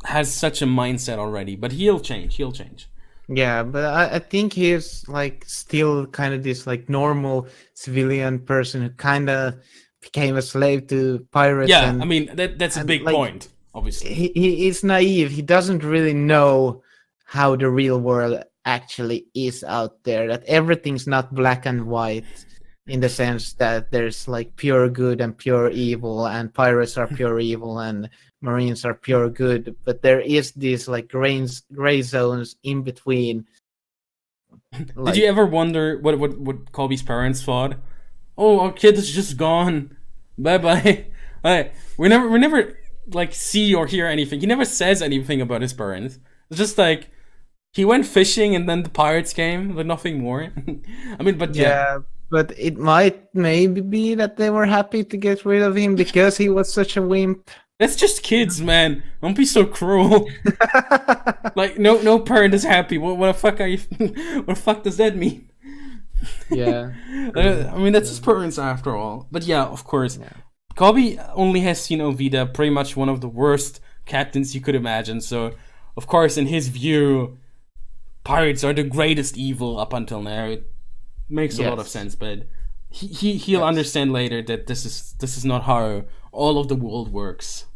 has such a mindset already, but he'll change.
Yeah, but I think he's like still kind of this like normal civilian person who kind of became a slave to pirates.
Yeah,
and,
I mean that's a big
like,
point. Obviously,
he is naive. He doesn't really know how the real world actually is out there. That everything's not black and white, in the sense that there's like pure good and pure evil, and pirates are pure evil and Marines are pure good, but there is these like gray zones in between.
Did you ever wonder what Kobe's parents thought? Oh, our kid is just gone. Bye bye. We never like see or hear anything. He never says anything about his parents. It's just like he went fishing and then the pirates came, but nothing more. I mean, but yeah.
But it might maybe be that they were happy to get rid of him because he was such a wimp.
That's just kids, man. Don't be so cruel. Like, no parent is happy. What the fuck are you? What the fuck does that mean?
Yeah.
I mean, that's his parents after all. But yeah, of course. Yeah. Kobe only has seen Ovida, pretty much one of the worst captains you could imagine. So, of course, in his view, pirates are the greatest evil up until now. It makes a lot of sense, but he'll understand later that this is not how all of the world works.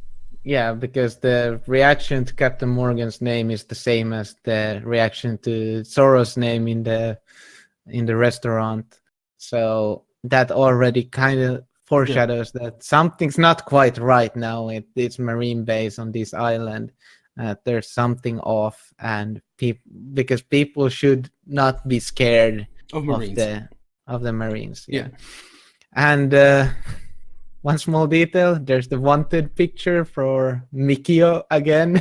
Yeah, because the reaction to Captain Morgan's name is the same as the reaction to Zoro's name in the restaurant. So that already kind of foreshadows that something's not quite right now at this marine base on this island. There's something off, and because people should not be scared of the Marines. Yeah. And one small detail, there's the wanted picture for Mikio again.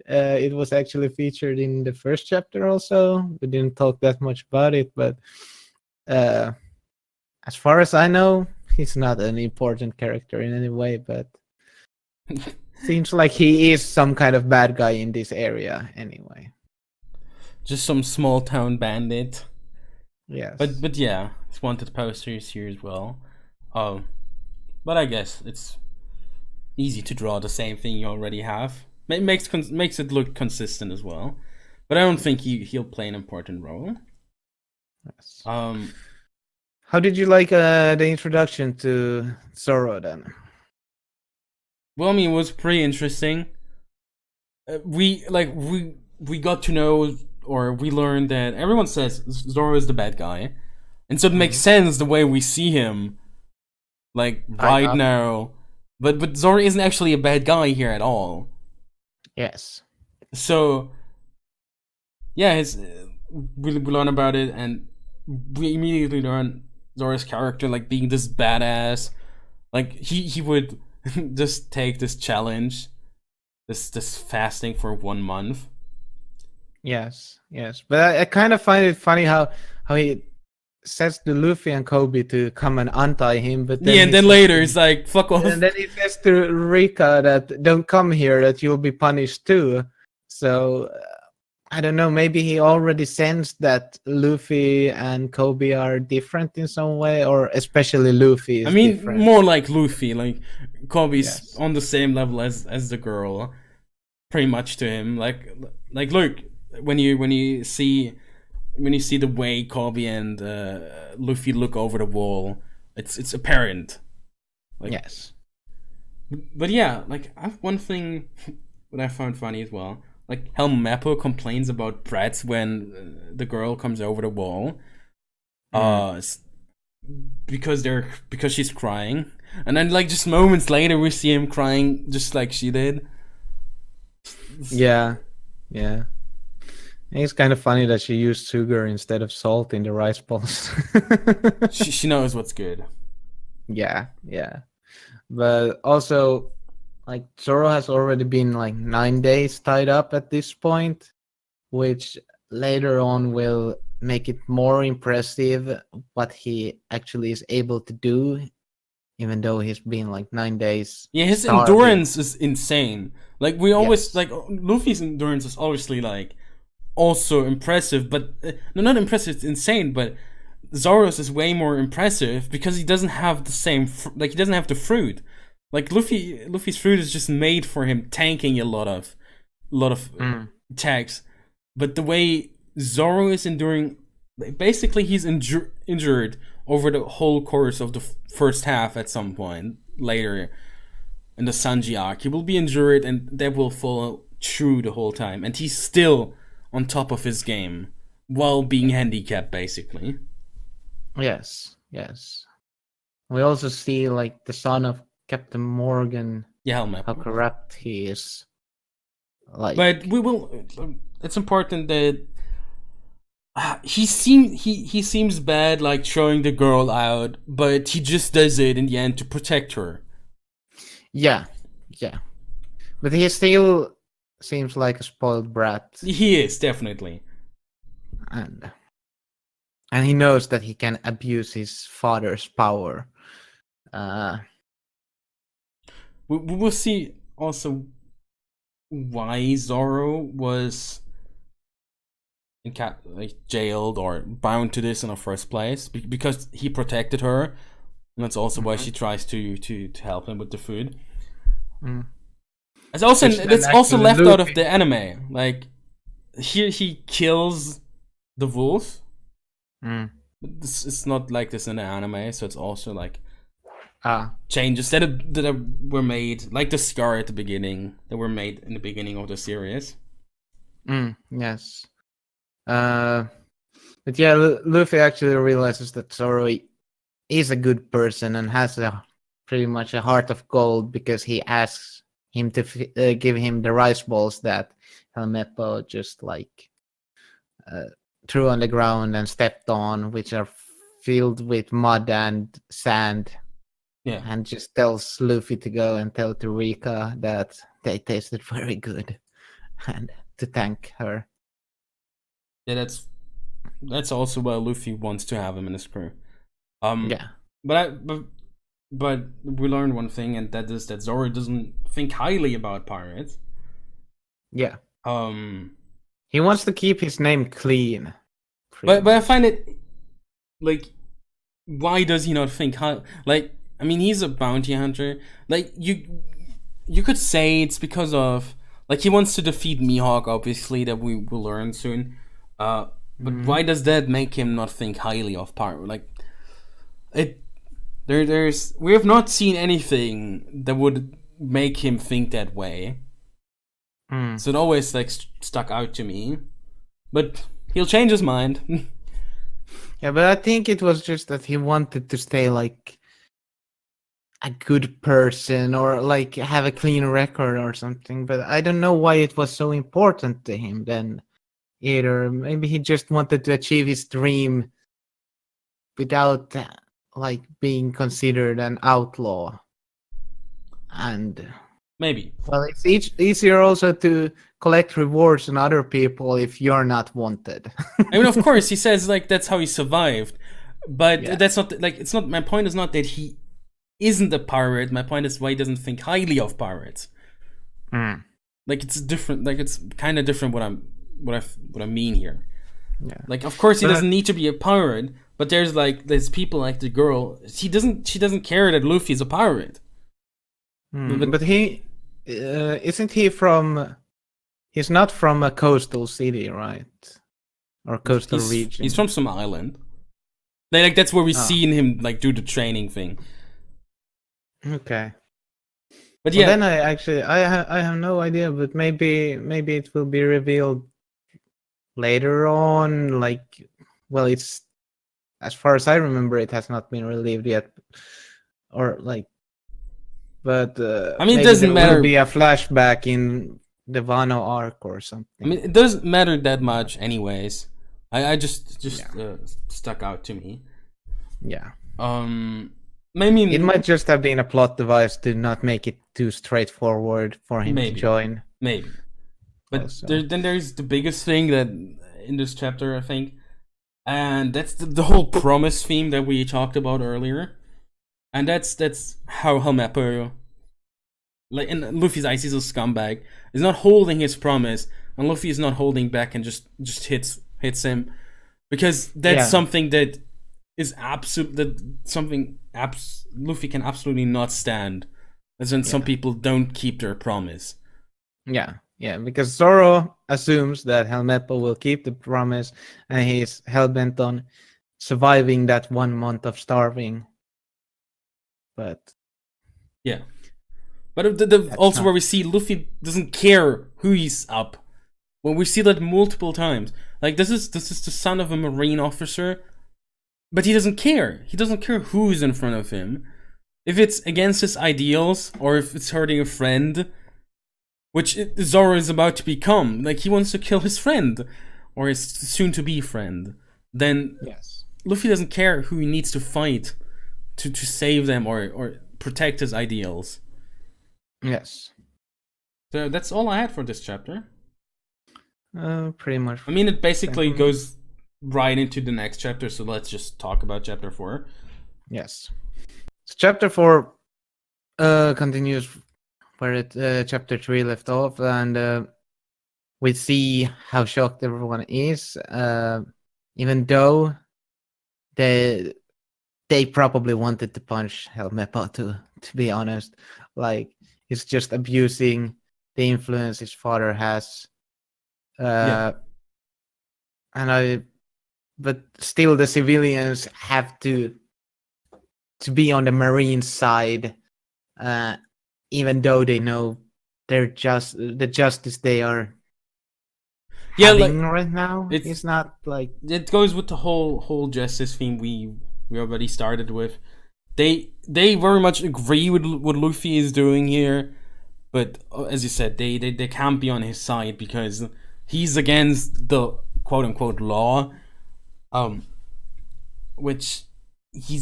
It was actually featured in the first chapter also. We didn't talk that much about it, but as far as I know, he's not an important character in any way, but seems like he is some kind of bad guy in this area anyway. Just some small town bandit. Yes. But yeah, it's wanted posters here as well. But I guess it's easy to draw the same thing you already have. It makes it look consistent as well. But I don't think he'll play an important role. Yes. How did you like the introduction to Zoro then? Well, I mean, it was pretty interesting. We got to know, or we learned that everyone says Zoro is the bad guy, and so it makes sense the way we see him, like right now. But Zoro isn't actually a bad guy here at all. Yes. So yeah, we learn about it, and we immediately learn Zoro's character, like being this badass. Like he would just take this challenge, this fasting for 1 month. Yes. But I kind of find it funny how he says to Luffy and Kobe to come and untie him, but then and then later it's like, fuck off. And then he says to Rika that don't come here, that you'll be punished too. So I don't know, maybe he already sensed that Luffy and Kobe are different in some way, or especially Luffy is different. More like Luffy, like Kobe's on the same level as the girl, pretty much to him. Like look, when you see the way Kobe and Luffy look over the wall, it's apparent. Like, yes. But yeah, like I have one thing that I found funny as well. Like how Mappo complains about Bratz when the girl comes over the wall, because she's crying, and then like just moments later we see him crying just like she did. Yeah. It's kind of funny that she used sugar instead of salt in the rice balls. she knows what's good. Yeah. But also, like Zoro has already been like 9 days tied up at this point, which later on will make it more impressive what he actually is able to do, even though he's been like 9 days. Yeah, his endurance is insane. Like we always like Luffy's endurance is obviously like also impressive, but no, not impressive. It's insane, but Zoro's is way more impressive because he doesn't have the same he doesn't have the fruit. Like Luffy's fruit is just made for him tanking a lot of attacks, but the way Zoro is enduring, basically he's injured over the whole course of the first half. At some point later in the Sanji arc, he will be injured, and that will follow true the whole time, and he's still on top of his game while being handicapped, basically.
Yes. We also see like the son of Captain Morgan.
Yeah, Helmet.
How corrupt he is. Like,
but we will. It's important that he seems bad, like throwing the girl out, but he just does it in the end to protect her.
Yeah. But he still seems like a spoiled brat.
He is, definitely.
And he knows that he can abuse his father's power.
We will see also why Zoro was jailed or bound to this in the first place, because he protected her, and that's also why she tries to help him with the food. It's also left out of the anime. Like, here he kills the wolf. It's not like this in the anime, so it's also like changes that were made, like the scar at the beginning, that were made in the beginning of the series.
Yes. But yeah, Luffy actually realizes that Zoro is a good person and has pretty much a heart of gold, because he asks him to give him the rice balls that Helmeppo just like threw on the ground and stepped on, which are filled with mud and sand.
Yeah. And
just tells Luffy to go and tell to Rika that they tasted very good and to thank her.
Yeah, that's also why Luffy wants to have him in his crew.
Yeah.
But we learned one thing, and that is that Zoro doesn't think highly about pirates.
Yeah. He wants to keep his name clean.
But I find it, like, why does he not think high? Like, I mean, he's a bounty hunter. Like, you could say it's because of, like, he wants to defeat Mihawk, obviously, that we will learn soon. But why does that make him not think highly of pirate? Like, we have not seen anything that would make him think that way. So it always like stuck out to me. But he'll change his mind.
Yeah, but I think it was just that he wanted to stay like a good person, or like have a clean record or something. But I don't know why it was so important to him then either. Maybe he just wanted to achieve his dream without like being considered an outlaw. And
maybe,
well, it's easier also to collect rewards on other people if you're not wanted.
I mean, of course, he says like that's how he survived, but that's not like, it's not. My point is not that he isn't a pirate. My point is why he doesn't think highly of pirates. Like, it's different. Like, it's kind of different. What I mean here.
Yeah.
Like, of course, he doesn't need to be a pirate, but there's people like the girl. She doesn't care that Luffy's a pirate.
But he isn't he from? He's not from a coastal city, right? Or coastal region.
He's from some island. Like, that's where we seen him like do the training thing.
Okay.
But yeah,
then I have no idea, but maybe it will be revealed later on. Like, well, it's, as far as I remember, it has not been revealed yet, or like. But
I mean, it doesn't matter.
Will be a flashback in the Wano arc or something. I
mean, it doesn't matter that much, anyways. I just stuck out to me.
Yeah.
Maybe
it might just have been a plot device to not make it too straightforward for him to join.
Maybe. But then there's the biggest thing that in this chapter, I think, and that's the whole promise theme that we talked about earlier. And that's how Helmeppo like in Luffy's eyes, he's a scumbag. He's not holding his promise, and Luffy is not holding back and just hits him, because that's something that is Luffy can absolutely not stand. As in, some people don't keep their promise.
Yeah, because Zoro assumes that Helmeppo will keep the promise, and he's hellbent on surviving that 1 month of starving. But
yeah, but also where we see Luffy doesn't care who he's up. Well, we see that multiple times. Like, this is the son of a Marine officer, but he doesn't care. He doesn't care who's in front of him. If it's against his ideals, or if it's hurting a friend, which Zoro is about to become. Like, he wants to kill his friend, or his soon-to-be friend. Then Luffy doesn't care who he needs to fight to save them or protect his ideals.
Yes.
So that's all I had for this chapter.
Pretty much.
I mean, it basically goes right into the next chapter, so let's just talk about chapter 4.
Yes. So chapter 4 continues where chapter 3 left off, and we see how shocked everyone is, even though they probably wanted to punch Helmeppo, to be honest. Like, he's just abusing the influence his father has. But still the civilians have to be on the Marine side, even though they know the justice they are having right now. It's not like,
it goes with the whole justice theme we already started with. They very much agree with what Luffy is doing here, but as you said, they can't be on his side because he's against the quote unquote law, which he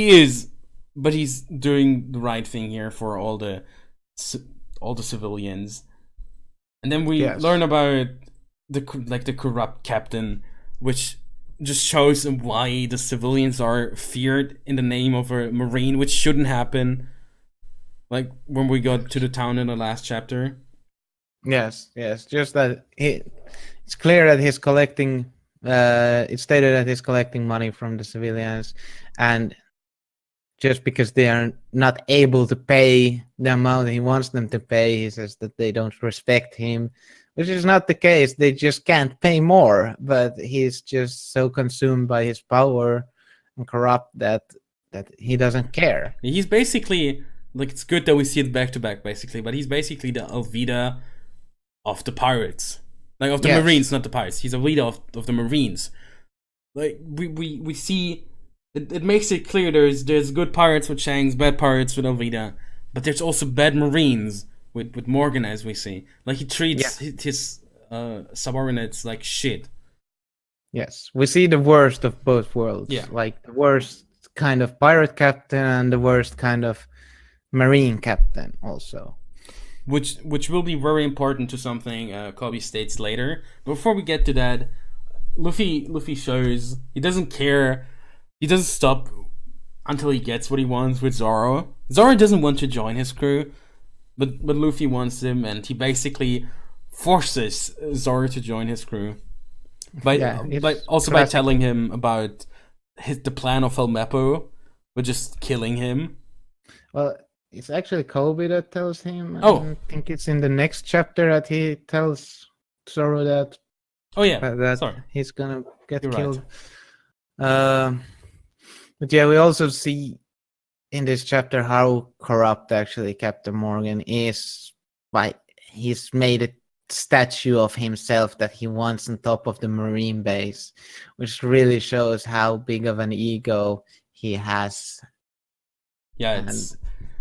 is, but he's doing the right thing here for all the civilians. And then we learn about the corrupt captain, which just shows why the civilians are feared in the name of a Marine, which shouldn't happen. Like when we got to the town in the last chapter.
Yes. Just that it's clear that he's collecting. It's stated that he's collecting money from the civilians, and just because they are not able to pay the amount he wants them to pay, he says that they don't respect him, which is not the case. They just can't pay more, but he's just so consumed by his power and corrupt that he doesn't care.
He's basically, like, it's good that we see it back to back, basically, but he's basically the Alvida of the pirates. Like, of the Marines, not the pirates. He's Alvida of the Marines. Like, we see... It makes it clear there's good pirates with Shanks, bad pirates with Alvida, but there's also bad Marines with Morgan, as we see. Like, he treats his subordinates like shit.
Yes, we see the worst of both worlds.
Yeah.
Like, the worst kind of pirate captain and the worst kind of Marine captain also.
Which will be very important to something Kobe states later. Before we get to that, Luffy shows he doesn't care. He doesn't stop until he gets what he wants with Zoro. Zoro doesn't want to join his crew, but Luffy wants him, and he basically forces Zoro to join his crew by telling him about the plan of Helmeppo, but just killing him.
Well, it's actually Kobe that tells him.
Oh,
I think it's in the next chapter that he tells Zoro that.
Oh yeah,
that he's gonna get killed. Right. But yeah, we also see in this chapter how corrupt actually Captain Morgan is. He's made a statue of himself that he wants on top of the Marine base, which really shows how big of an ego he has.
Yeah,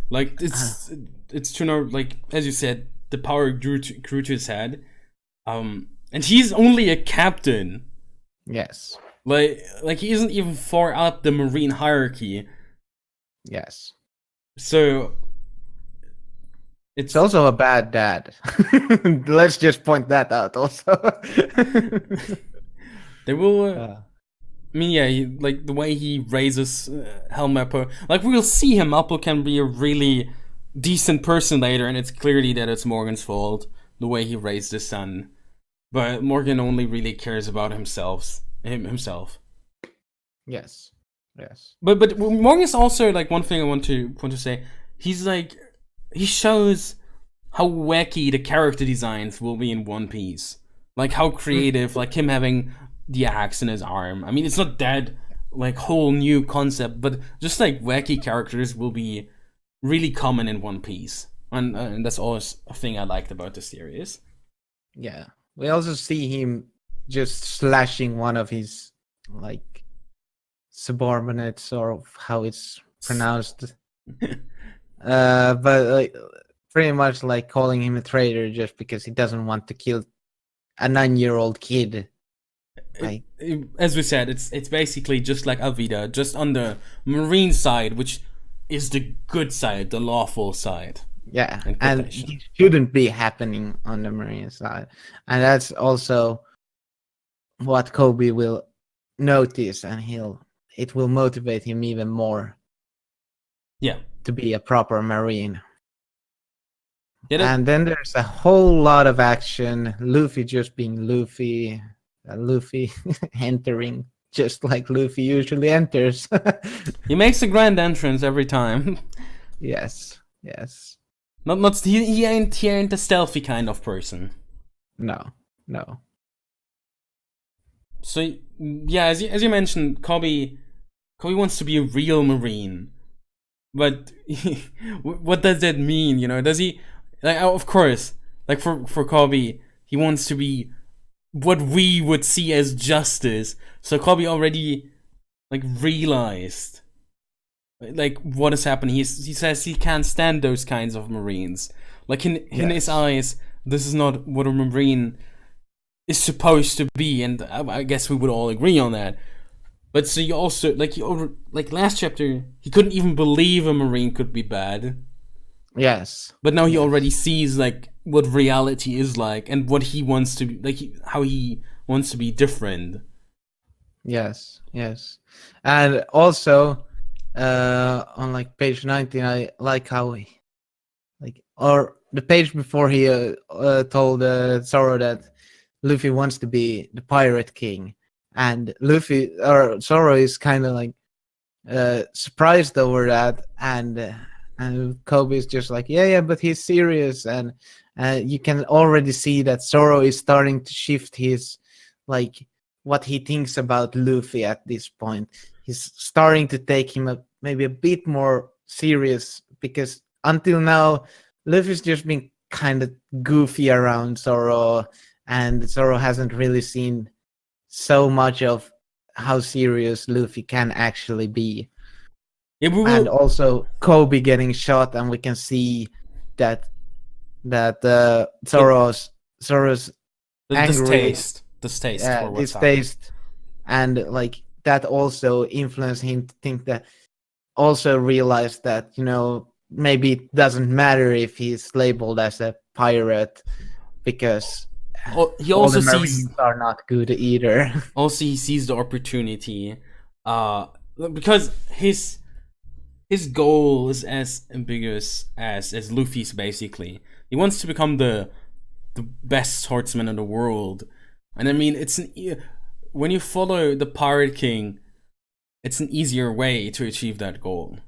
it's to know, like, as you said, the power grew to his head, and he's only a captain.
Yes.
Like he isn't even far up the Marine hierarchy.
Yes.
So
it's also a bad dad. Let's just point that out also.
They will I mean, yeah, like the way he raises Helmeppo. Like, we'll see Helmeppo can be a really decent person later, and it's clearly that it's Morgan's fault, the way he raised his son. But Morgan only really cares about himself.
Yes.
But Morgan's also like one thing I want to say. He's like he shows how wacky the character designs will be in One Piece. Like how creative, like him having the axe in his arm. I mean, it's not that like whole new concept, but just like wacky characters will be really common in One Piece, and that's always a thing I liked about the series.
Yeah, we also see him just slashing one of his like subordinates, or how it's pronounced. But like, pretty much like calling him a traitor just because he doesn't want to kill a 9-year-old kid. Like,
as we said, it's basically just like Alvida, just on the marine side, which is the good side, the lawful side.
Yeah, and it shouldn't be happening on the marine side. And that's also what Kobe will notice, and it will motivate him even more.
Yeah.
To be a proper marine.
Yeah,
and then there's a whole lot of action. Luffy just being Luffy. Luffy entering just like Luffy usually enters.
He makes a grand entrance every time.
Yes.
Not he ain't a stealthy kind of person.
No.
So yeah, as you mentioned, Kobe wants to be a real marine, but what does that mean? You know, does he like? Of course, like for Kobe, he wants to be what we would see as justice. So Kobe already like realized like what is happening. He says he can't stand those kinds of marines. Like in his eyes, this is not what a marine is supposed to be, and I guess we would all agree on that. But so you also like last chapter, he couldn't even believe a marine could be bad.
Yes.
But now he already sees like what reality is like, and what he wants to be, like how he wants to be different.
Yes. And also on like page 19, I like how or the page before he told Zoro that Luffy wants to be the pirate king, and Zoro is kind of like surprised over that, and Kobe is just like, yeah, but he's serious, and you can already see that Zoro is starting to shift his like what he thinks about Luffy at this point. He's starting to take him maybe a bit more serious, because until now Luffy's just been kind of goofy around Zoro, and Zoro hasn't really seen so much of how serious Luffy can actually be.
Yeah,
and also Kobe getting shot, and we can see that Zoro's angry, distaste, and like that also influenced him to think that, also realize that, you know, maybe it doesn't matter if he's labeled as a pirate, because
he also
all the Marines are not good either.
Also, he sees the opportunity, because his goal is as ambiguous as Luffy's. Basically, he wants to become the best swordsman in the world, and I mean, when you follow the Pirate King, it's an easier way to achieve that goal,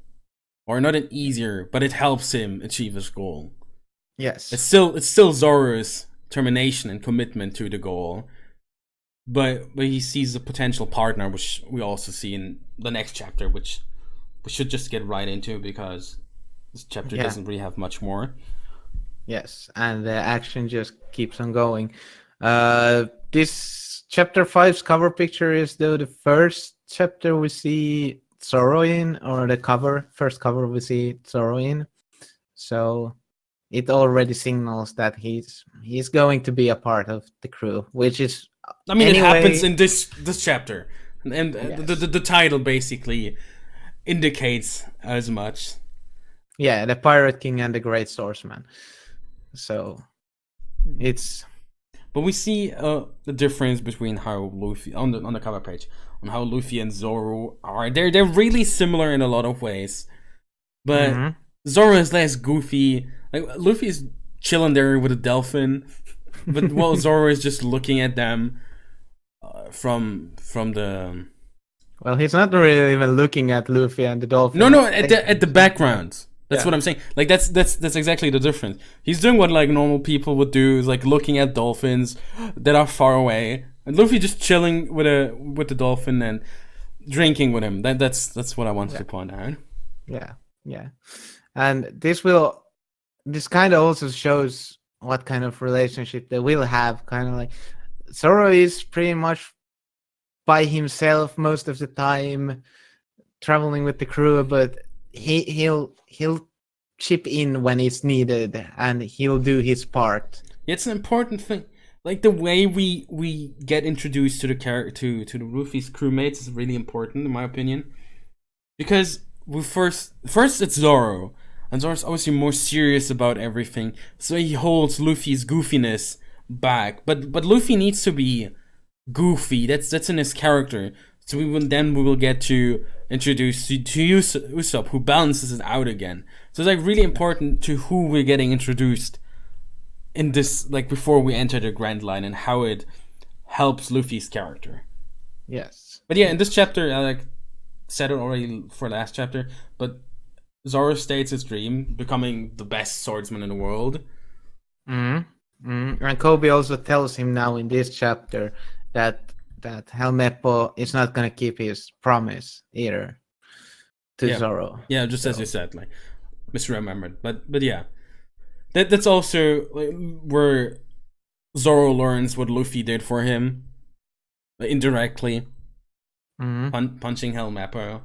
or not an easier, but it helps him achieve his goal.
Yes,
it's still Zoro's determination and commitment to the goal, but he sees a potential partner, which we also see in the next chapter, which we should just get right into, because this chapter doesn't really have much more.
Yes, and the action just keeps on going. This chapter 5's cover picture is the first chapter we see Zoro in, or the first cover we see Zoro in. So it already signals that he's going to be a part of the crew, which is,
I mean, anyway, it happens in this chapter, and yes. the title basically indicates as much.
Yeah, the Pirate King and the Great Swordsman. So it's.
But we see the difference between how Luffy on the cover page, on how Luffy and Zoro are. They're really similar in a lot of ways, but Zoro is less goofy. Like Luffy's chilling there with a dolphin, but while Zoro is just looking at them from the.
Well, he's not really even looking at Luffy and the dolphin.
No, at the background. That's what I'm saying. Like that's exactly the difference. He's doing what like normal people would do, is like looking at dolphins that are far away, and Luffy just chilling with the dolphin and drinking with him. That's what I wanted to point out.
Yeah, and this kind of also shows what kind of relationship they will have. Kind of like Zoro is pretty much by himself most of the time, traveling with the crew, but he'll chip in when it's needed, and he'll do his part.
It's an important thing. Like the way we get introduced to the character to the Luffy's crewmates is really important in my opinion, because we first it's Zoro, and Zoro's obviously more serious about everything, so he holds Luffy's goofiness back. But Luffy needs to be goofy. That's in his character. So we will get to introduce to Usopp, who balances it out again. So it's like really important to who we're getting introduced in this, like before we enter the Grand Line, and how it helps Luffy's character.
Yes.
But yeah, in this chapter, I like said it already for last chapter, but Zoro states his dream, becoming the best swordsman in the world.
And Kobe also tells him now in this chapter that Helmeppo is not gonna keep his promise either to Zoro.
Yeah, just as you said, like misremembered. But yeah, that's also like where Zoro learns what Luffy did for him, like, indirectly, punching Helmeppo.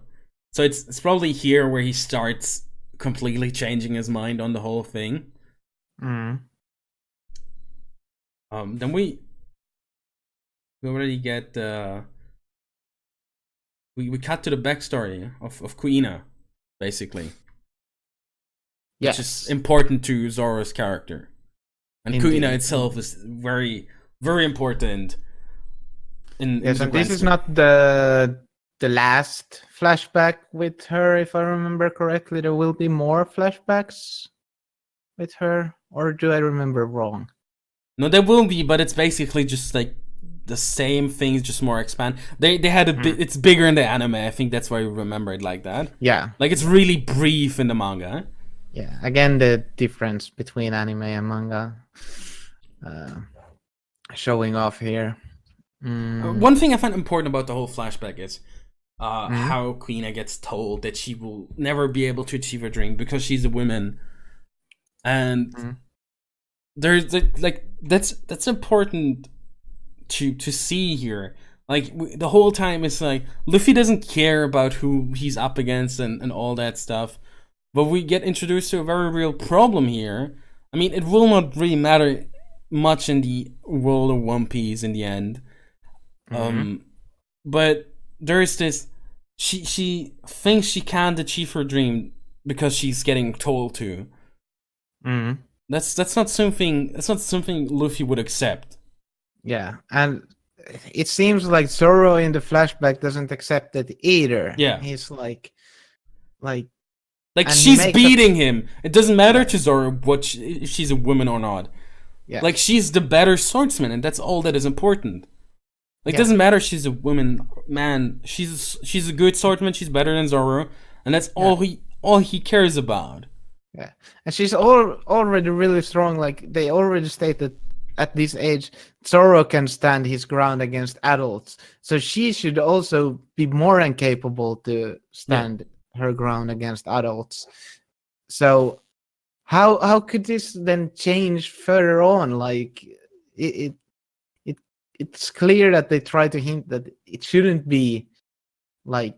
So it's probably here where he starts completely changing his mind on the whole thing. Then we already get we cut to the backstory of Kuina, basically.
Yes.
Which is important to Zoro's character. And Kuina itself is very, very important.
Yes, and this is not the last flashback with her, if I remember correctly. There will be more flashbacks with her, or do I remember wrong?
No, there will be, but it's basically just like the same things, just more expand. They had a bit. It's bigger in the anime. I think that's why you remember it like that.
Yeah,
like it's really brief in the manga.
Yeah, again, the difference between anime and manga showing off here.
One thing I find important about the whole flashback is how Kuina gets told that she will never be able to achieve her dream because she's a woman, and there's like that's important to see here. Like the whole time it's like Luffy doesn't care about who he's up against and all that stuff, but we get introduced to a very real problem here. I mean, it will not really matter much in the world of One Piece in the end. But there's this, she thinks she can't achieve her dream because she's getting told to. That's not something Luffy would accept. Yeah,
and it seems like Zoro in the flashback doesn't accept it either.
Yeah,
he's like
she's beating him. It doesn't matter to Zoro if she's a woman or not. Yeah, like she's the better swordsman, and that's all that is important. Like, it doesn't matter if she's a woman, man. She's a good swordsman. She's better than Zoro, and that's all he cares about.
Yeah, and she's already really strong. Like they already stated, at this age, Zoro can stand his ground against adults. So she should also be more than capable to stand her ground against adults. So how could this then change further on? Like it's clear that they try to hint that it shouldn't be like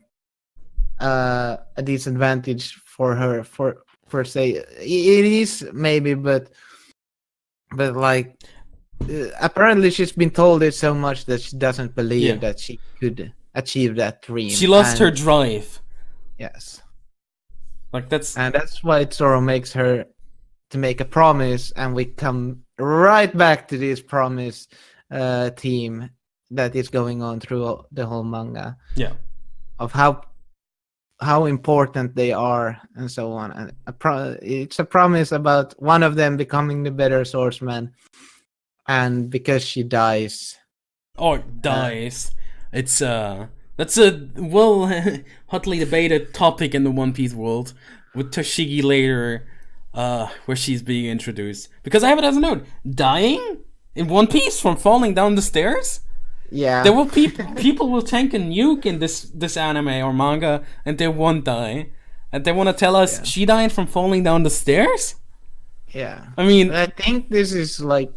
a disadvantage for her per se. It is maybe, but like apparently she's been told it so much that she doesn't believe that she could achieve that dream.
She lost her drive.
Yes,
like that's
why Zoro makes her to make a promise, and we come right back to this promise theme that is going on through the whole manga.
Yeah,
of how how important they are and so on. And it's a promise about one of them becoming the better swordsman, and because she dies.
Or dies. It's that's a hotly debated topic in the One Piece world, with Toshigi later, where she's being introduced. Because I have it as a note: dying in One Piece from falling down the stairs.
Yeah,
There will people will tank a nuke in this anime or manga, and they won't die, and they want to tell us she died from falling down the stairs.
Yeah,
I mean,
I think this is like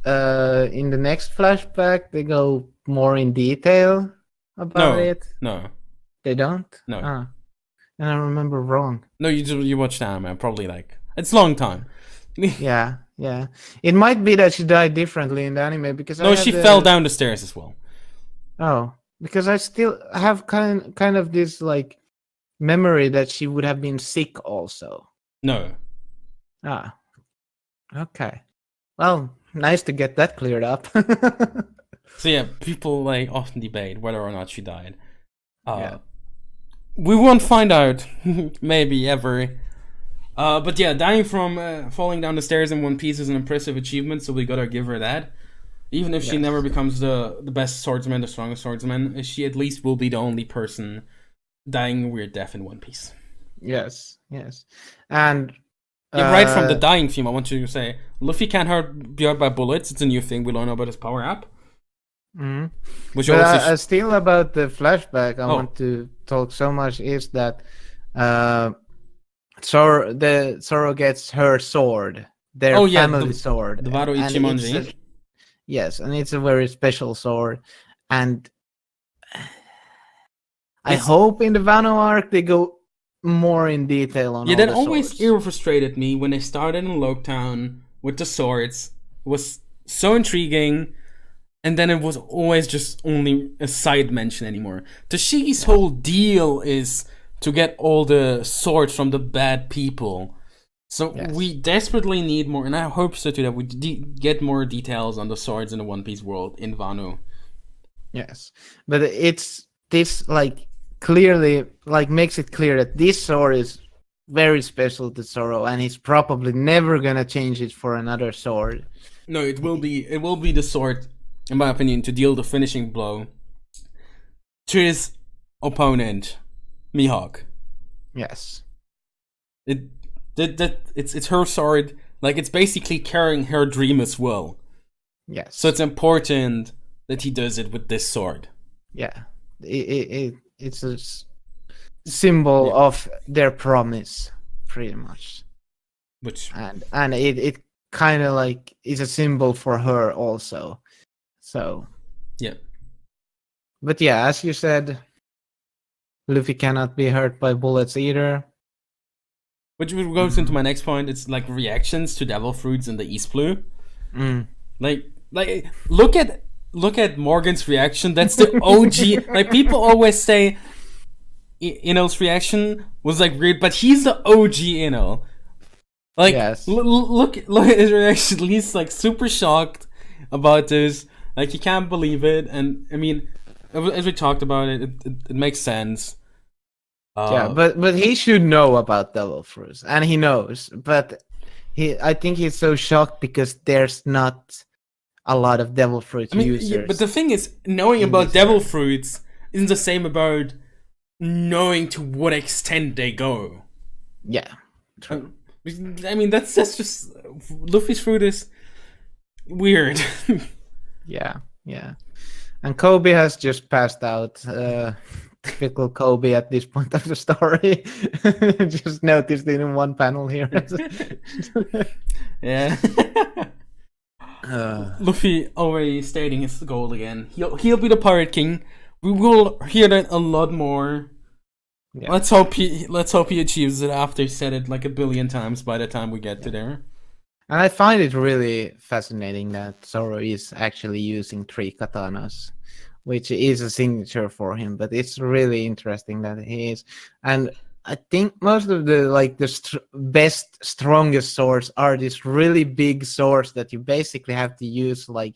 in the next flashback they go more in detail about it.
No,
They don't.
no,
And I remember wrong.
no. You watched anime, probably like it's a long time.
Yeah. It might be that she died differently in the anime because
No, she fell down the stairs as well.
Oh, because I still have kind of this like memory that she would have been sick also.
No.
Ah, okay. Well, nice to get that cleared up.
So yeah, people like often debate whether or not she died. We won't find out, maybe ever. But yeah, dying from falling down the stairs in One Piece is an impressive achievement, so we gotta give her that. Even if she never becomes the best swordsman, the strongest swordsman, she at least will be the only person dying a weird death in One Piece.
Yes. And
right from the dying theme, I want to say, Luffy can't be hurt by bullets. It's a new thing we learn about his power up.
Mm-hmm.
Which
but still about the flashback, I want to talk so much is that Zoro gets her sword, their family sword,
the Wado Ichimonji.
Yes, and it's a very special sword, and I hope in the Wano arc they go more in detail on.
Yeah,
all
that
the
always
swords.
frustrated me when they started in Loketown with the swords. It was so intriguing, and then it was always just only a side mention anymore. Toshigi's whole deal is to get all the swords from the bad people. So we desperately need more, and I hope so too, that we get more details on the swords in the One Piece world in Wano.
Yes, but it's this like clearly like makes it clear that this sword is very special to Zoro, and he's probably never gonna change it for another sword.
No, it will be the sword, in my opinion, to deal the finishing blow to his opponent, Mihawk.
Yes.
It's her sword. Like, it's basically carrying her dream as well.
Yes.
So it's important that he does it with this sword.
Yeah. It's a symbol of their promise, pretty much. And it kind of like is a symbol for her also. So.
Yeah.
But yeah, as you said, Luffy cannot be hurt by bullets either.
Which goes into my next point. It's like reactions to devil fruits in the East Blue. Like look at Morgan's reaction. That's the OG. Like, people always say Ino's reaction was like weird, but he's the OG Ino. Like, look at his reaction. He's like super shocked about this. Like, he can't believe it. And I mean, as we talked about it makes sense.
But he should know about devil fruits, and he knows. But I think he's so shocked because there's not a lot of devil fruit users.
Yeah, but the thing is, knowing about devil fruits isn't the same about knowing to what extent they go.
Yeah, true.
I mean, that's just Luffy's fruit is weird.
Yeah. And Kobe has just passed out. Typical Kobe at this point of the story. Just noticed it in one panel here.
Yeah. Luffy already stating his goal again. He'll be the Pirate King. We will hear that a lot more. Yeah. Let's hope he achieves it after he said it like a billion times by the time we get to there.
And I find it really fascinating that Zoro is actually using 3 katanas, which is a signature for him. But it's really interesting that he is. And I think most of the best, strongest swords are these really big swords that you basically have to use like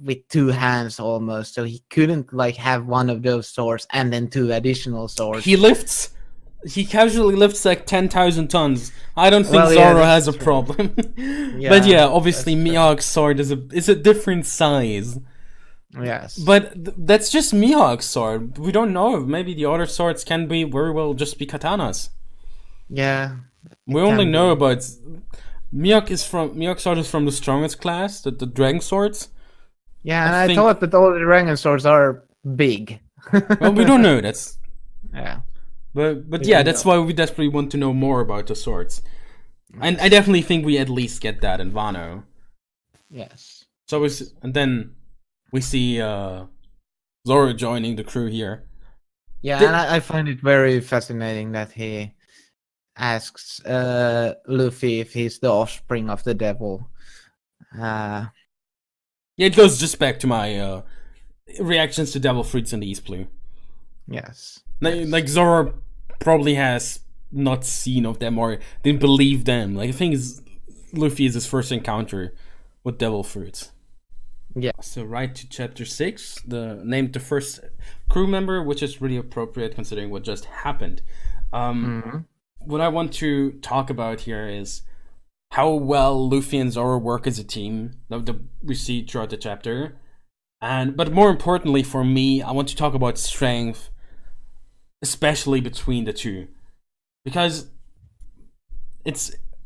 with two hands almost, so he couldn't like have one of those swords and then two additional swords.
He casually lifts like 10,000 tons. I don't think
Well, yeah,
Zoro has
that's
a
true.
problem. But
Yeah,
obviously
that's true.
Mihawk's sword is a different size.
Yes.
But that's just Mihawk's sword. We don't know. Maybe the other swords can be very well just be katanas.
Yeah.
We only know about Mihawk's sword is from the strongest class, the dragon swords.
Yeah, and I thought that all the dragon swords are big.
Well, we don't know. That's
yeah.
But yeah, that's why we desperately want to know more about the swords. And I definitely think we at least get that in Wano.
Yes.
So and then we see Zoro joining the crew here.
Yeah, and I find it very fascinating that he asks Luffy if he's the offspring of the devil.
Yeah, it goes just back to my reactions to devil fruits in the East Blue.
Yes.
Like Zoro probably has not seen of them or didn't believe them. Like I think Luffy is his first encounter with devil fruits.
Yeah.
So right to chapter 6, named the first crew member, which is really appropriate considering what just happened. What I want to talk about here is how well Luffy and Zoro work as a team that we see throughout the chapter. But more importantly for me, I want to talk about strength, especially between the two. Because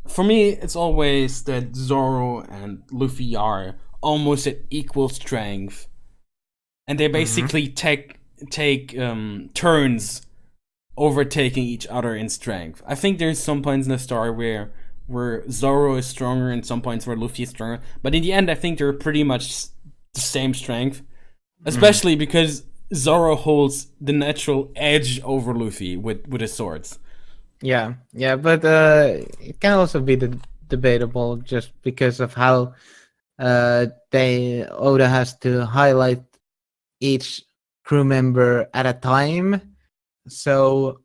for me, it's always that Zoro and Luffy are almost at equal strength, and they basically take turns overtaking each other in strength. I think there's some points in the story where Zoro is stronger and some points where Luffy is stronger, but in the end I think they're pretty much the same strength, especially because Zoro holds the natural edge over Luffy with his swords.
Yeah, but it can also be debatable just because of how Oda has to highlight each crew member at a time. So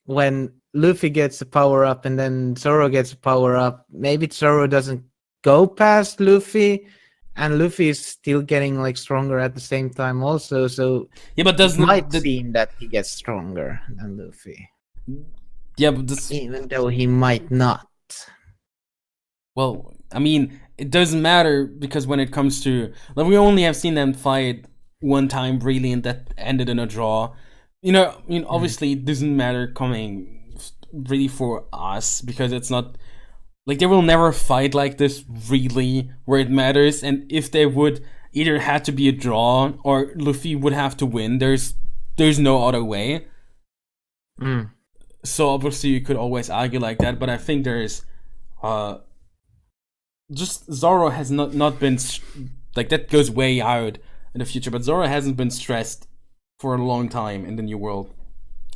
when Luffy gets a power up and then Zoro gets a power up, maybe Zoro doesn't go past Luffy, and Luffy is still getting like stronger at the same time also. So
yeah, but
it might seem that he gets stronger than Luffy.
Yeah, but
even though he might not.
Well, I mean, it doesn't matter because when it comes to like, we only have seen them fight one time really, and that ended in a draw. Obviously it doesn't matter coming really for us because it's not like they will never fight like this really where it matters, and if they would, either had to be a draw or Luffy would have to win. There's no other way. So obviously you could always argue like that, but I think there's just Zoro has not been like that goes way out in the future, but Zoro hasn't been stressed for a long time in the New World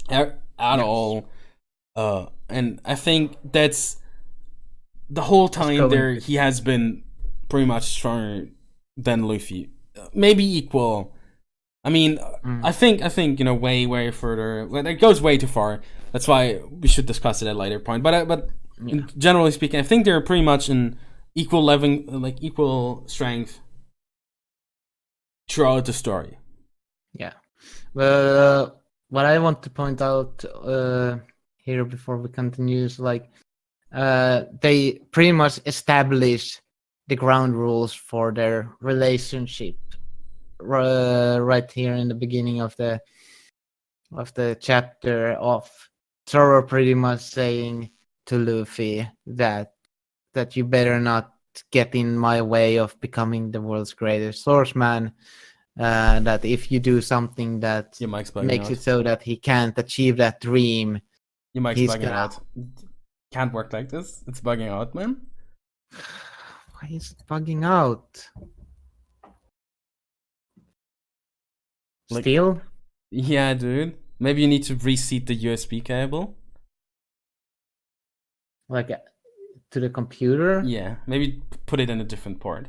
at all, and I think that's the whole time there he has been pretty much stronger than Luffy, maybe equal. I mean, I think way further. Well, it goes way too far. That's why we should discuss it at a later point. But generally speaking, I think they're pretty much in equal level, like equal strength throughout the story.
Yeah. Well, what I want to point out here before we continue is like they pretty much establish the ground rules for their relationship right here in the beginning of the chapter, of Zoro pretty much saying to Luffy that you better not get in my way of becoming the world's greatest swordsman. That if you do something that makes it so that he can't achieve that dream,
Mike's bugging out. Can't work like this. It's bugging out, man.
Why is it bugging out? Still?
Yeah, dude. Maybe you need to reseat the USB cable.
Like to the computer?
Yeah, maybe put it in a different port.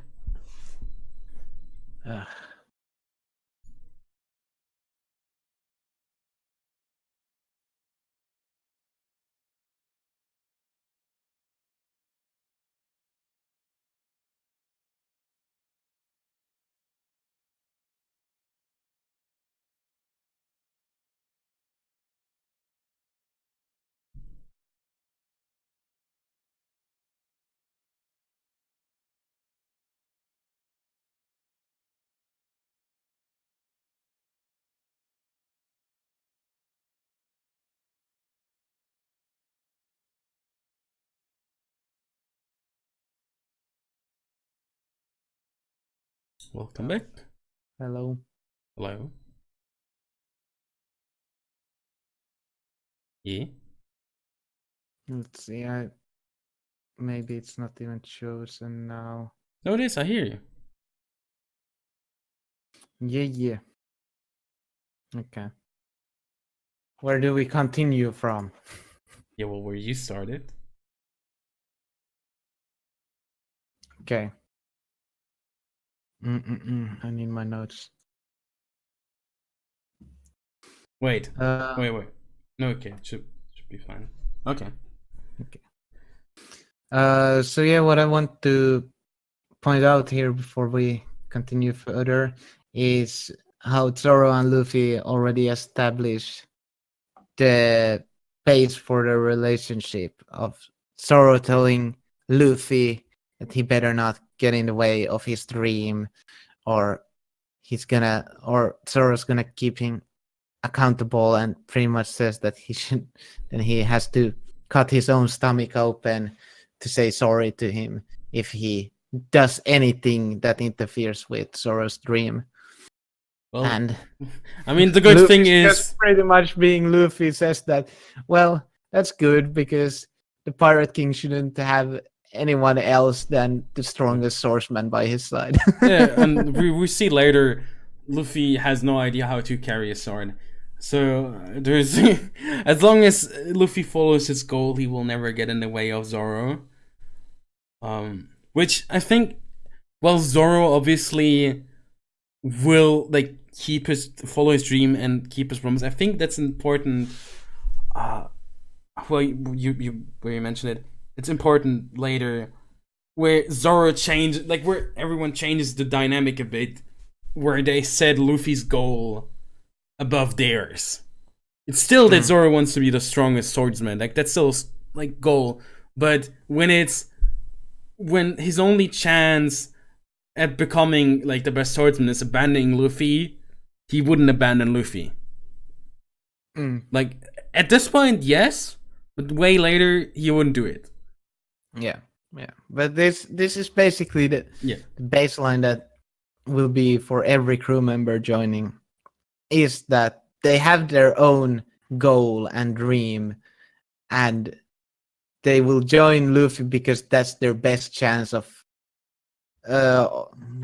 Welcome back.
Hello.
Hello. Yeah.
Let's see. Maybe it's not even chosen now.
No, it is. I hear you.
Yeah. Okay. Where do we continue from?
Yeah, well, where you started.
Okay. I need my notes.
Wait. Wait. No, okay. Should be fine. Okay.
So yeah, what I want to point out here before we continue further is how Zoro and Luffy already established the base for the relationship of Zoro telling Luffy that he better not get in the way of his dream, or Zoro's gonna keep him accountable, and pretty much says that he has to cut his own stomach open to say sorry to him if he does anything that interferes with Zoro's dream.
Well,
and
I mean, the good thing is
just pretty much being Luffy says that, well, that's good because the Pirate King shouldn't have anyone else than the strongest swordsman by his side.
yeah, and we see later Luffy has no idea how to carry a sword. So there's as long as Luffy follows his goal, he will never get in the way of Zoro. Which I think, well, Zoro obviously will like follow his dream and keep his promise. I think that's important. Well, you where you mentioned it, it's important later where Zoro changed, like where everyone changes the dynamic a bit, where they set Luffy's goal above theirs. It's still that Zoro wants to be the strongest swordsman, like that's still like goal, but when his only chance at becoming like the best swordsman is abandoning Luffy, he wouldn't abandon Luffy. Like at this point, yes, but way later he wouldn't do it.
Yeah. But this is basically the baseline that will be for every crew member joining, is that they have their own goal and dream, and they will join Luffy because that's their best chance of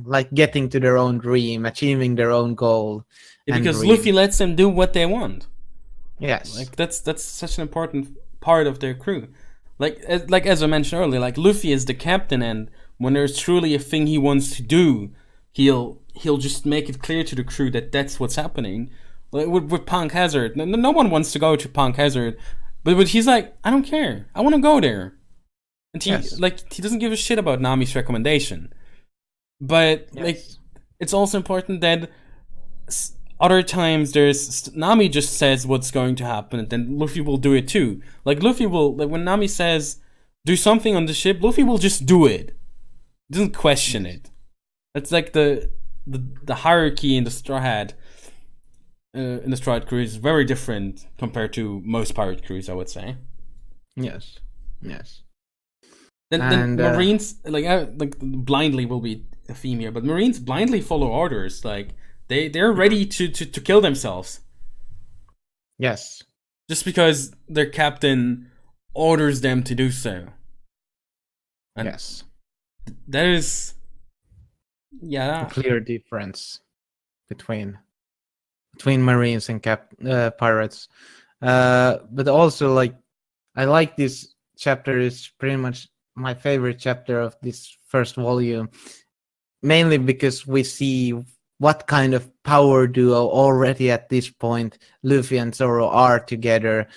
like getting to their own dream, achieving their own goal.
Yeah, because Luffy lets them do what they want.
Yes.
Like that's such an important part of their crew. Like as I mentioned earlier, like Luffy is the captain, and when there's truly a thing he wants to do, he'll just make it clear to the crew that that's what's happening. Like with Punk Hazard, no one wants to go to Punk Hazard, but he's like, I don't care, I want to go there, and he doesn't give a shit about Nami's recommendation. But like, it's also important that other times Nami just says what's going to happen, and then Luffy will do it too. Like Luffy will, like when Nami says do something on the ship, Luffy will just do it. He doesn't question it. That's like the hierarchy in the Straw Hat, in the Straw Hat crew is very different compared to most pirate crews, I would say.
Yes.
Then Marines like blindly will be a theme here, but Marines blindly follow orders. Like they're ready to kill themselves.
Yes.
Just because their captain orders them to do so. And
yes.
That is
a clear difference between Marines and pirates. But also, like, I like this chapter. It's pretty much my favorite chapter of this first volume, mainly because we see what kind of power duo already at this point Luffy and Zoro are together.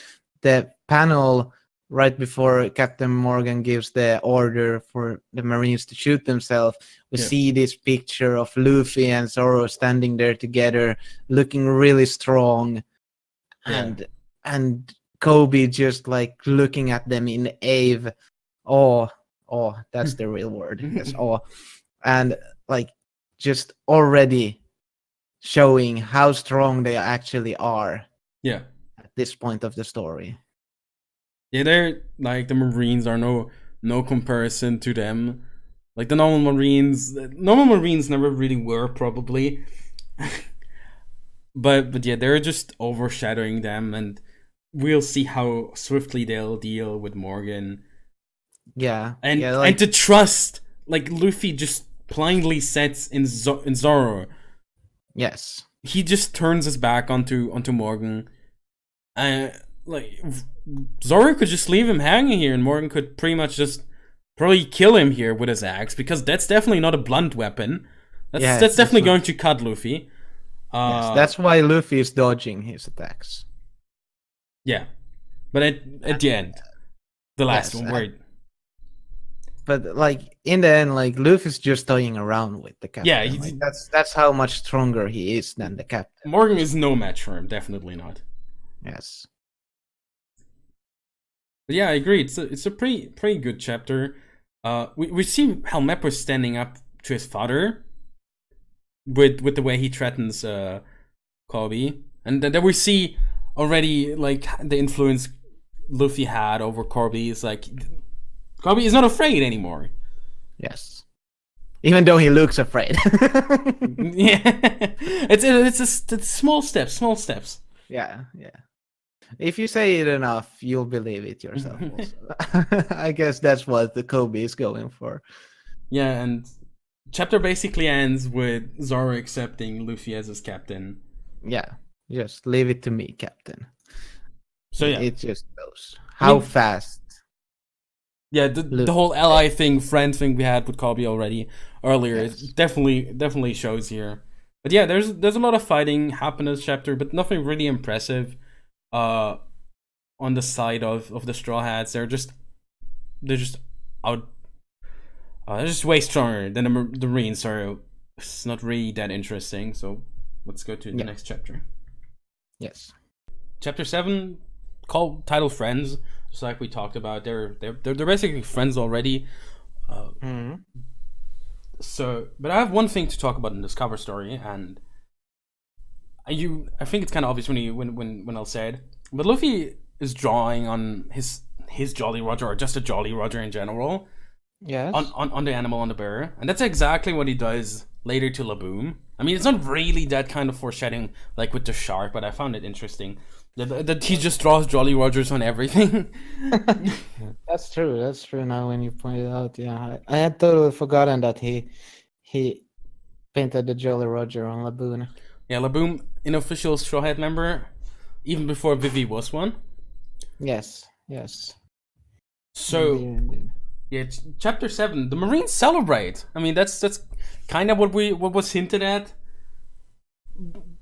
The panel right before Captain Morgan gives the order for the Marines to shoot themselves, we see this picture of Luffy and Zoro standing there together, looking really strong, and Kobe just like looking at them in awe. That's the real word. Yes, awe. And like just already showing how strong they actually are.
Yeah.
At this point of the story.
Yeah, they're like the Marines are no comparison to them. Like the normal Marines never really were, probably. but yeah, they're just overshadowing them, and we'll see how swiftly they'll deal with Morgan.
Yeah,
and to trust, like Luffy just blindly sets in Zoro.
Yes,
he just turns his back onto Morgan. Like Zoro could just leave him hanging here, and Morgan could pretty much just probably kill him here with his axe, because that's definitely not a blunt weapon. That's definitely going to cut Luffy.
Yes, that's why Luffy is dodging his attacks.
Yeah, but at the end, the last one, where.
But like in the end, like Luffy's just toying around with the captain.
Yeah,
like, that's how much stronger he is than the captain.
Morgan is no match for him, definitely not.
Yes.
But yeah, I agree. It's a pretty good chapter. We see how Mappa's standing up to his father with the way he threatens Kobe, and then we see already like the influence Luffy had over Kobe. Is like Kobe is not afraid anymore.
Yes, even though he looks afraid.
Yeah, it's small steps.
Yeah. If you say it enough, you'll believe it yourself. Also. I guess that's what the Kobe is going for.
Yeah, and chapter basically ends with Zoro accepting Luffy as his captain.
Yeah, just leave it to me, Captain.
So yeah,
it just goes. How fast?
Yeah, the whole ally thing, friend thing we had with Kobe already earlier, yes. definitely shows here. But yeah, there's a lot of fighting happen in this chapter, but nothing really impressive. On the side of the Straw Hats, they're just out. They're just way stronger than the Marines, so it's not really that interesting. So let's go to the next chapter.
Yes. Chapter
7, titled Friends. Just like we talked about, they're basically friends already. So, but I have one thing to talk about in this cover story, and I think it's kind of obvious when I'll say it. But Luffy is drawing on his Jolly Roger, or just a Jolly Roger in general.
Yes.
On the animal, on the bear, and that's exactly what he does later to Laboom. I mean, it's not really that kind of foreshadowing like with the shark, but I found it interesting that he just draws Jolly Rogers on everything.
That's true. Now when you point it out, yeah, I had totally forgotten that he painted the Jolly Roger on Laboon.
Yeah, Laboom, unofficial Straw Hat member, even before Vivi was one.
Yes.
So.
Indeed.
Yeah, chapter 7. The Marines celebrate. I mean, that's kind of what was hinted at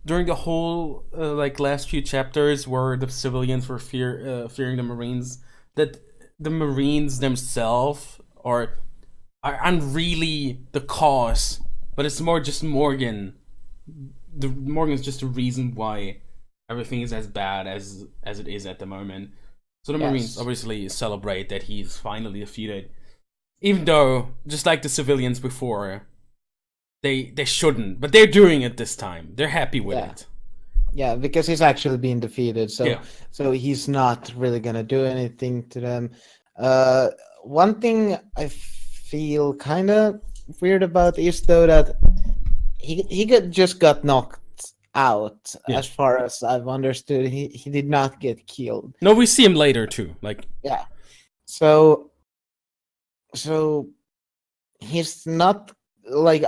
during the whole like last few chapters, where the civilians were fearing the Marines. That the Marines themselves aren't really the cause, but it's more just Morgan. Morgan's just the reason why everything is as bad as it is at the moment. So the Marines obviously celebrate that he's finally defeated. Even though, just like the civilians before, they shouldn't. But they're doing it this time. They're happy with it.
Yeah, because he's actually being defeated. So he's not really going to do anything to them. One thing I feel kind of weird about is, though, that he just got knocked out. As far as I've understood, he did not get killed.
No, we see him later too.
So he's not like.